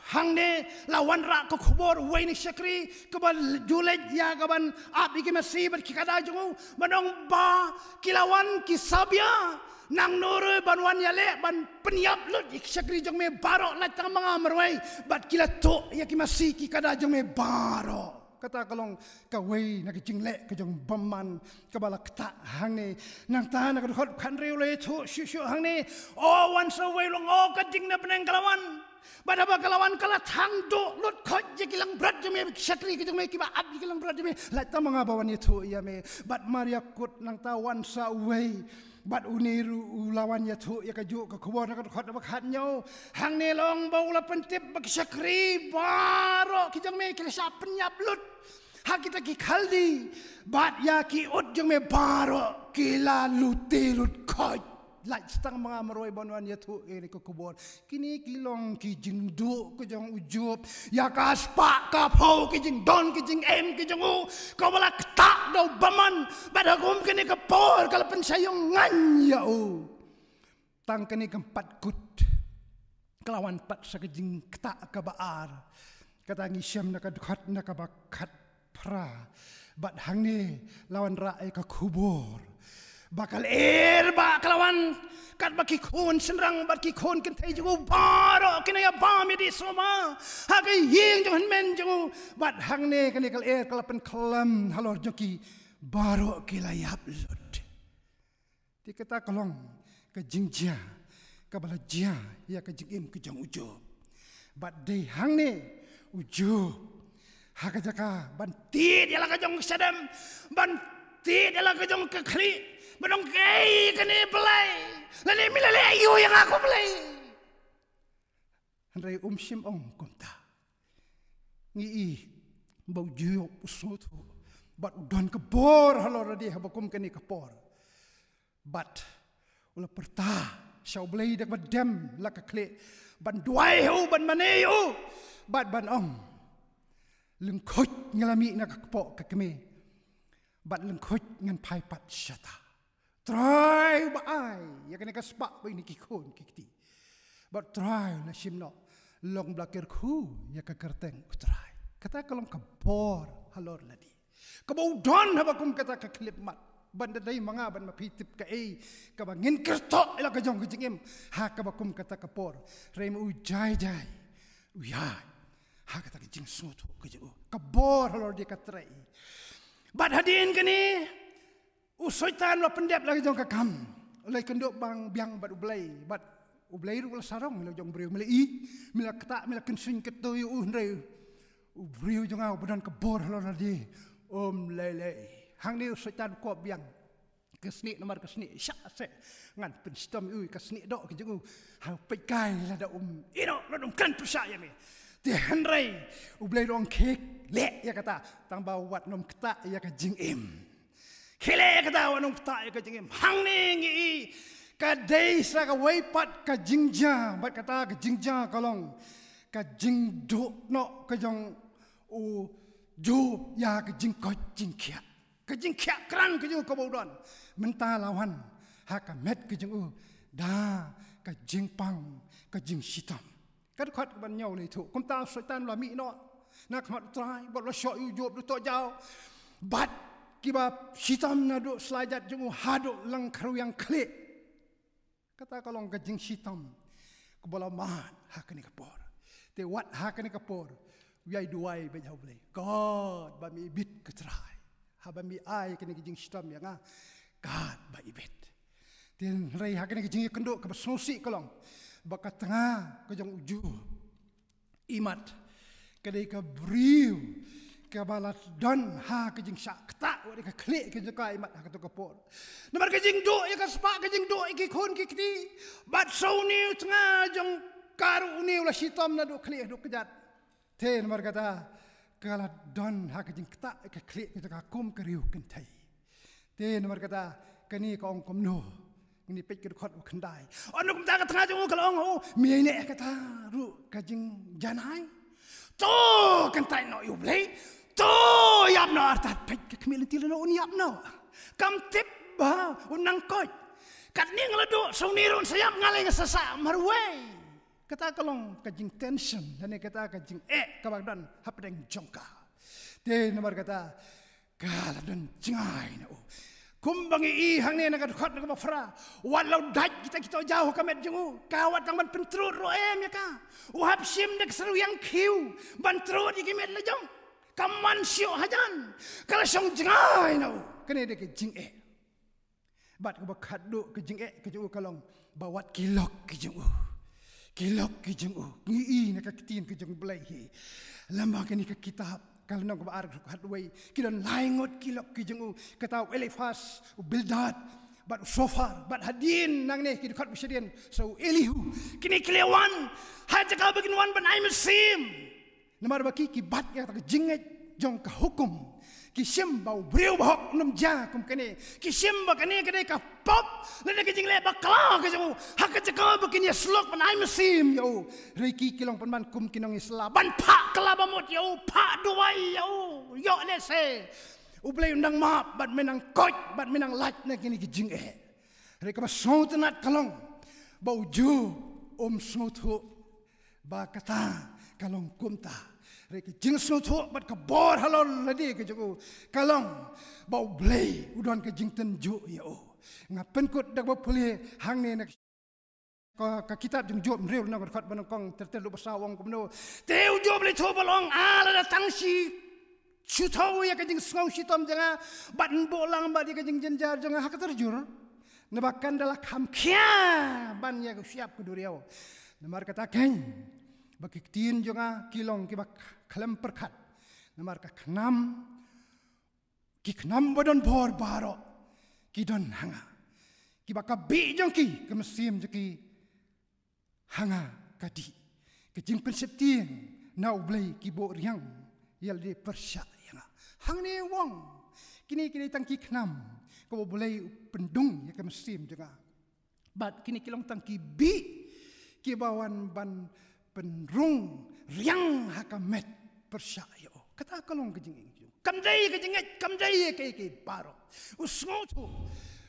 hang ne lawan rak ko khobor wei ni sakri kabal julej ya kaban abi ki masih ber kikada jungu manong ba kilawan kisabya nang nore banwan yale ban penyap lut sakri jong me barok la tang manga merwai bat kilato ya ki masih kikada jong me barok kata kalong kawei nak jingle ke jong baman kabala kta hang ne nang ta nak khot khan reu le thu shu hang ne o wan so wei long o ka jing na peneng kalawan pada bakalawan kala tangdo lut khot je kilang berat je me sakri ke jong me kiba ab kilang berat je me la ta manga bawan itu ya me bat maria kut nang ta wan sa wei bat uniru ulawan ya thu ya ka ju ka khobor nak khot ba khat nyau hang ne long bau la pentip bak sakri baro ki jong me kila sa penyap lut hak kita ki khaldi bat ya ki ut jong me baro kila lut khot lai stang mga maroi banwan ya thu ini ko kubor kini kilong ki jingdu ko jong ujub ya ka spa ka phau ki jing don ki jing em ki jong u ko bala tak do baman bada gum kini ka por kala pensayong ngan ya u tang kini keempat kut kelawan pat sa jing kta ka baar kata ngisem na ka dukhat na ka bakat pra bat hang ni lawan rae ka kubor bakal ba kelawan kat baki kun senrang baki kun kentai jugu baro kena ya bami di soma hagai ying jong men jong bat hang ne kene kal kalapan kelam halor joki baro kilayap lut ti kata kolong ke jingjia ka bala jia ya ka jingim ke jong ujo bat dei hang ne ujo hakajaka ban ti dia la ka jong sadam ban ti dia la ka jong ke khli Badong kay kani belai, lani milale ayu yang aku belai. Andai sim ong kumta, ngi bau juyok usutu, bat udan kebor halor di habakum kani kepor. But ula perta shau blei dak badem la ka kle ban duai hu ban maneu bat ban ong leng khot ngalami na ka po ka keme bat leng khot ngan pai pat shata try ba ai ya kene ka spa ba ini ki khon ki ti but try na shimno long blaker khu ya ka kerteng try kata kalong ka bor halor ladi ka bau don haba kum kata ka klip mat banda dai manga ban mapitip ka ka bangin kerto ila ka jong kejingim ha ka bakum kata kapor rem u jai uyai ha kata kejing sutu keju ka bor halor dia katrai bad hadin kini usoitan la pendep la jong ka kam lai kendok bang biang bad ublai ru sarong la jong breu meli mila kata mila kensin ketoi reu breu jong au badan ka bor halor dia lele hang ni setan ko biang kesni nomor kesni syak se ngan penstom kesni dok ke jengu ha pe kai la da ino la kan percaya me ti henrei ublai dong kek le ya kata tang ba wat nom kta ya ka jing im kele kata wa nom kta ya ka jing im hang ni ngi ka dei sa ka wei pat ka jingja bat kata ka jingja kalong ka jing do no ka jong u jo ya ka jing ko jing kia kejing kiak keran kejing kebaudan mentah lawan haka met kejing da kejing pang kejing sitam kad khat ban nyau le thu kum ta setan la mi no nak mat trai bot la sho yu job du to jao bat kiba sitam na do slajat jeng hado lang kharu yang kle kata kalong kejing sitam kebola man hakani kapor te wat hakani kapor wiai duai be jau le god ba mi bit ketrai haba mi ai kene kijing stam ya nga kat ba ibet tin rei ha kene kijing kenduk ke sosi kolong bakat tengah ke jong uju imat kedai ka briu ke balat don ha kijing sak ta wa ka klik ke jaka imat ha to kapor nomor kijing do ya ka spa kijing do iki khon ki kiti bat so ni tengah jong karu ni la sitam na do klik do kejat te nomor kata kala don hak jing kta ka klik kita ka kum keriu kentai te nomor kata kani ka ong kom no ni pek ke khot khandai on kum ta ka tanga jong ka ong mi ne kata ru ka jing janai to kentai no yu blei to yap no artat pek ke kmil ti no un yap no kam tip ba unang koi kat ni nglado so ni ron sayap ngaleng sasa marwei kata kalong kajing tension dan kata kajing kabagdan hapdeng jongka te nomor kata kala dan jingai na kumbangi i hang ne nakat khat na fra walau daj kita jauh kamet jengu kawat tang ban pentrut ro ya ka uhap sim nek seru yang kiu ban trut iki met la jong kaman sio hajan kala song jingai na kene de kajing bat ka bakhat do kajing ke jengu kalong bawat kilok ke jengu kilok kijeng ngi na ka kitin kijeng blai hi lamba kini ka kitab kalau nang ba ar hadway kidon laingot kilok kijeng kata Elifas Bildad bat Sofar bat Hadin nang ne kid khat bisadian so Elihu kini klewan haja ka begin wan ban ai mesim namar baki ki bat ya ka jinget jong ka hukum ki simbau breu bahok num ja kum kene ki simba kene kene ka pop le ke jingle bakla ke jong hak ke ka begin ya slok ban ai mesim yo reiki kilong pan kum kinong isla ban pa kelaba mot yo pa duai yo ne se ublei undang map bat menang koj bat menang laj na kini ki jing reka ba sautanat kalong bau ju sautu ba kata kalong kumta reki jing sautu bat ka bor halon ladi ke jugu kalong bau blei udon ke jing ten ju yo ngapen kut dak ba puli hang ne nak ka kitab jing job real na khat ban kong tertelu basawong kumno teu job le thobalong ala da tangsi chutau ya ke jing ngau sitom janga bat bolang ba di ke jing jenjar janga hak terjur nebakan dalah kam kia ban ya siap ke duriau namar kata ken baki tin jonga kilong ki bak khalem perkhat namar ka khnam ki khnam bodon bor baro ki don hanga ki bak bi jong ki kemesim jeki hanga kadi ke jing prinsip tin nau blei ki bo riang yal de persya yang hang ne wong kini tang ki khnam kau boleh pendung ya kemusim juga. Bat kini kilong tangki bi kibawan ban penrung riang hakamet persyayo. Kata kalong kejing kamdai ke baro. Usngoto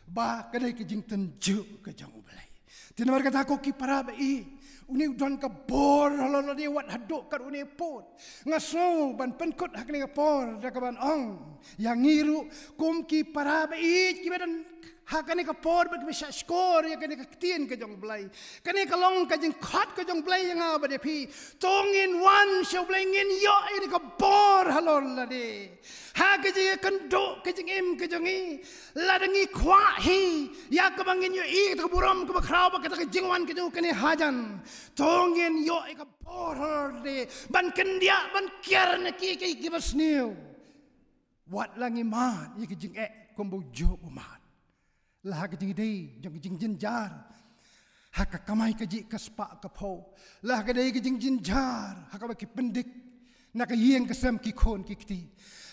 ba kadai kejing tenju kejang ublai. Tinamar kata ko ki parabai. Uni udon ka bor halala dia wat haduk kat uni pot. Ngaso ban penkut hak ni por da ka ban ong. Yang ngiru kum ki parabai ki badan hakane ka por bag bisa skor ya kane ka tien ka jong blai. Kane ka long ka jing khat ka jong blai yang aba de pi. Tongin wan show blai ngin yo ini ka bor halala de. Ha ka jing kanduk ka jing im ka jong i. Ladangi kwa hi ya ka bangin yo i ka buram ka bakraw ba ka jing wan ka jong kane hajan. Tongin yo ika boror de ban kendia ban kiar na ki bas new. Wat langi mat iki jing kombo jo umat. Lah ka jing dei jong jing jinjar. Haka kamai ka ji kaspa ka pho. Lah ka dei ka jing jinjar haka ba ki pendik na ka yeng kasam ki khon ki kti.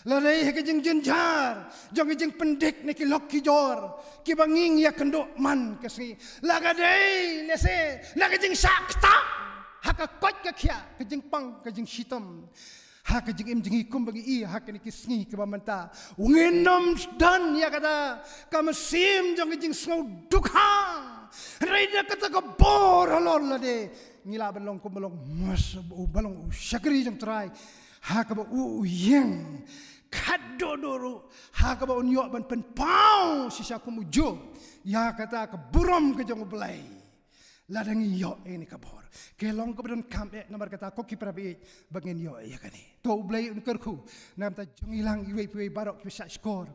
Lah dei ka jing jinjar jong jing pendik na ki lok ki jor ki banging ya kendo man kasi. Lah ka dei lese la ka jing sakta haka kot ka khia ka jing pang ka jing shitam. Haka jing im jing ikum bagi i haka ni kisngi ke bamanta. Ungenom dan ya kata kamasim jong jing snow dukha. Raida kata ka bor halor la de. Ngila balong ko balong mas balong syakri jong try. Haka ba yeng kadodoro haka ba unyo ban pen pau sisa ko mujo. Ya kata ka buram ke jong belai. Ladangi yo ini kabor. Kelong ko badan kam nomor kata ko ki prabi bangin yo ya kani. To belai un kerku nam ta jong ilang iwe barok ki sa skor.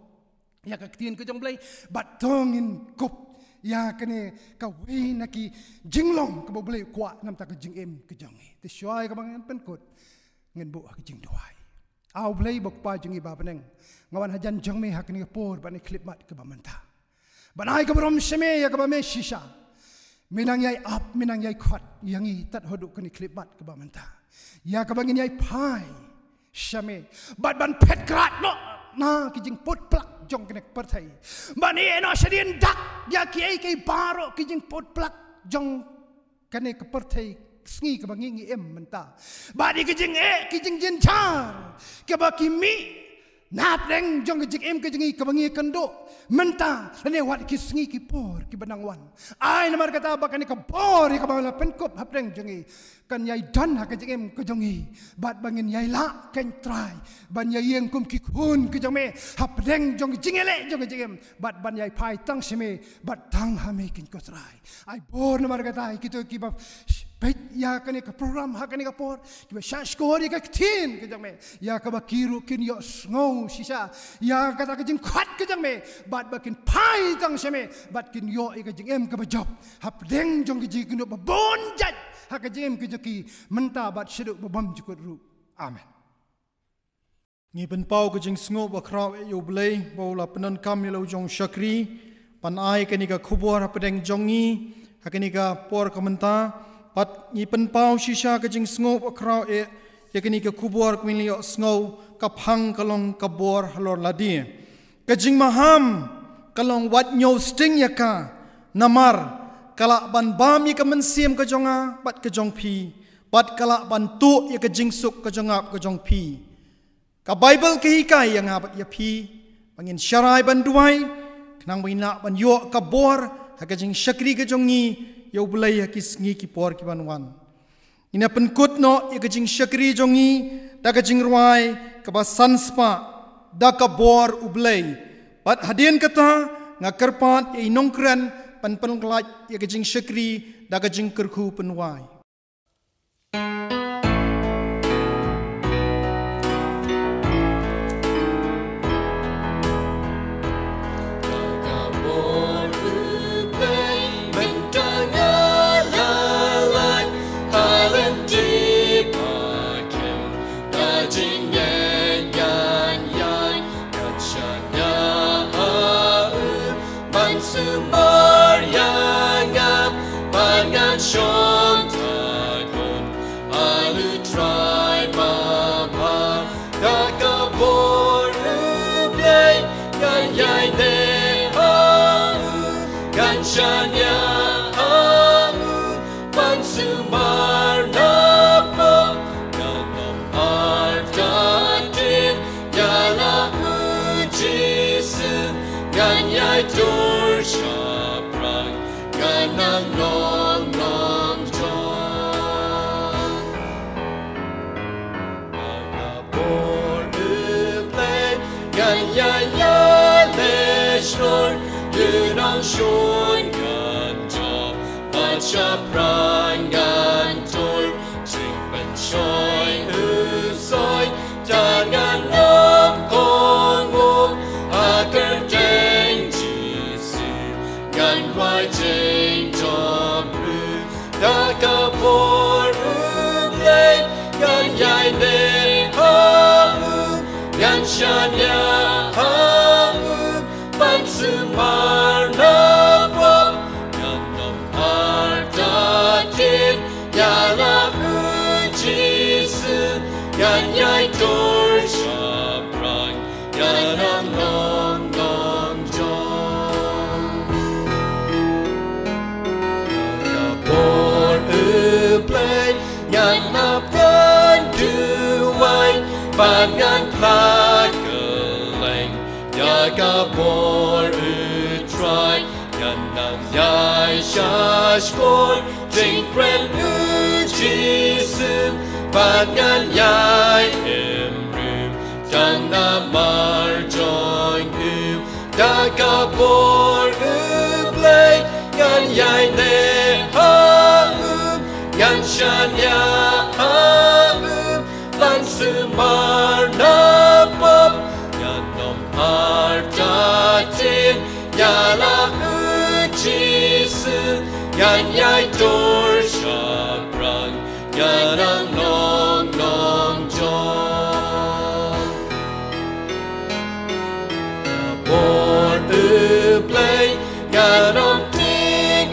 Ya ka tien ko jong belai batongin kop. Ya kene ka wei naki jinglong ka boleh kuat nam ta ka jing em ka jong i. Te syai ka bangin penkut ngen bu ka jing doai. Au belai bok pa jing i ba peneng. Ngawan hajan jong me hak ni por ban klip mat ka bamanta. Banai ka brom seme ya ka ba me shisha. Minang yai up, minang yai khat, yang i tat hoduk kini klibat ke bamanta. Ya ke bangin yai pai, syame. Bat ban pet krat no, na kijing pot plak jong kene pertai. Bani eno sedien dak, ya ki ai ki baro kijing pot plak jong kene ke pertai. Sengi ke bangin i em menta. Badi kijing kijing jencar, ke baki mi. Nap reng jong kijing em kijing i ke bangin kendo. Mentah, ini wat kisngi kipor kibanangwan. Ai namar kata bakani kapor ikabala penkop hapreng jongi. Kan yai dan hak jengem kejongi. Bat bangin yai la ken try. Ban yai yang kum kikun kejome hapreng jongi jingele jongi jengem. Bat ban yai pai tang seme bat tang hame kin ko try. Ai bor namar kata kito kibab bet ya kani ka program hakani kapor kiba shashkor ya kaktin kejame. Ya ka bakiru kin yo sngo sisa. Ya kata kejing khat kejame. Bat bakin pai tang seme bat kin yo ika jing em ka bajop hap deng jong ki kin ba bonjat ha ka jing em ki joki menta bat sheduk ba bam jukut ru. Amen. Ngi pen pau ka jing sngo ba kraw yo blai bo la penon kam yo jong syakri pan ai ka ni ka khubor hap deng jongi ha ka ni ka por ka menta pat ngi pen pau shisha ka jing sngo ba kraw ya ka ni ka khubor kwin li yo sngo ka phang kalong ka bor halor ladi. Kajing maham kalong wat nyo sting yaka namar kalak ban bam ya kemensim kejonga bat kejong pi bat kalak ban tu ya kejing suk kejongap kejong pi ka Bible kehikai yang abat ya pi bangin syarai ban duai kenang bina ban yo ka bor ha kejing syakri kejongi yo bulai ya kisngi ki por ki banwan ina penkut no ya kejing syakri jongi da kejing ruai ka basan spa da kabor ublay pat hadien kata ngakerpat e nongkran pan penglaj ya kejing syakri da kejing kerku penwai Sumber yang ngam pangan syong Yanshanya Pansumar Napa Yanam Artatin Yana Ujisu Ganyai Dorsha Prang Ganang Nong Nong John Agapor Uplay Ganyai Yaleshnor Yunang Shun Ganjo Bacha Prang Gantor Chingpen Shoy Usoy Jangan Nam Kongo Agar Deng Jisu Gan Wai Jing Jobru Dakapor Uplay Gan Yai Ne Hamu Yan Shanya Hamu Pansumar Napa Yanam Artatin Yana Ujisu Ganyai Dorsha Prang Yanam Nong Nong John Agapor Uplay Yanap Ganduway Bangan Plagalang Agapor Utray Yanang Yai Shashkor Jingpren Ujisu Bangan Yai Imrum Dangna Marjoin Agapor Uplay Gan Yai Ne Haum Yanshanya Haum Pansumar Napa Artatin Yala Ujisu Ganyai Dorsha Prang Yanang Nong Nong John Agapor Uplay Yanam Ting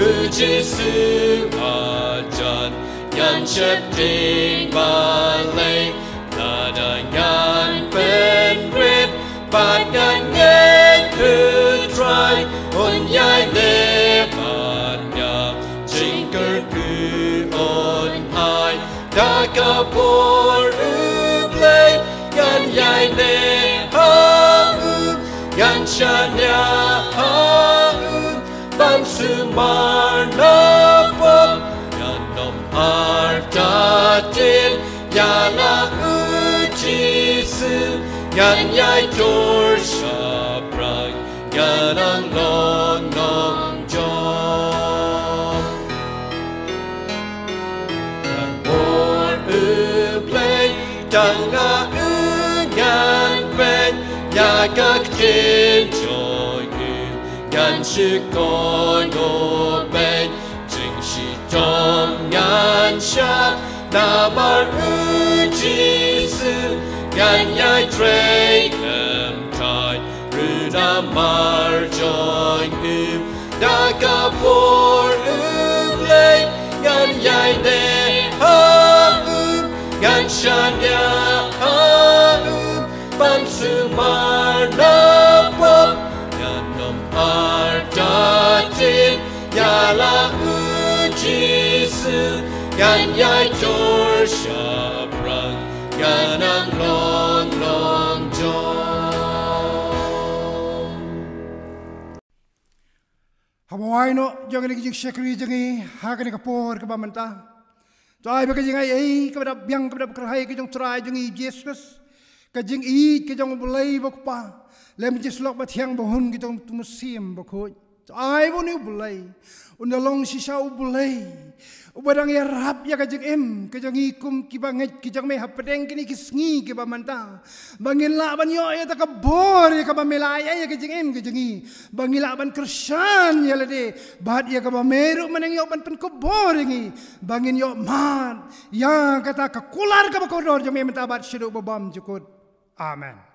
Ujisu Ajan Yan Shep Ting Balay Nadangan Penrit Bangan Ngen Utray Unyai Nepanya Jingker Ku On Hai Dakapor Uplay Gan Yai Ne Haum Yanshanya Haum Pansumar Napa Yanam Artatin Yana Ujisu Ganyai Dorsha Prang Ganang Nong Nong John Agapor Uplay Danga Ungan Ben Yagak Tin Joy Gan Shikon Go Ben Jing Shi Dom Yan Sha Namar Ujisu Ganyai Trey Tai Ruda Marjoin Dakapor Uplay Ganyai Ne Haum Yanshanya Haum Pansumar Napa Yanam Artatin Yala Ujisu Ganyai Dorsha Prang Ganang Long Long John Hawai no jangan lagi syakri jangi hakan kapor ke bamanta. Try bagi jangai kepada biang kepada kerhai ke jong try jangi Jesus ke jing ke jong boleh bokpa lem jislok batiang bohun ke jong tumusim bokoi. Try boni boleh undalong sisau boleh. Ubadang ya rap ya kajeng kajeng ikum kibanget kijang me hapedeng kini kisngi ke bamanta bangila ban yo ya takabor ya kabamelaya ya kajeng bangila ban kersan ya lade bad ya kabameru meneng yo ban penkobor ngi bangin yo man ya kata kakular kabakodor jame mentabat syidu babam jukut amen.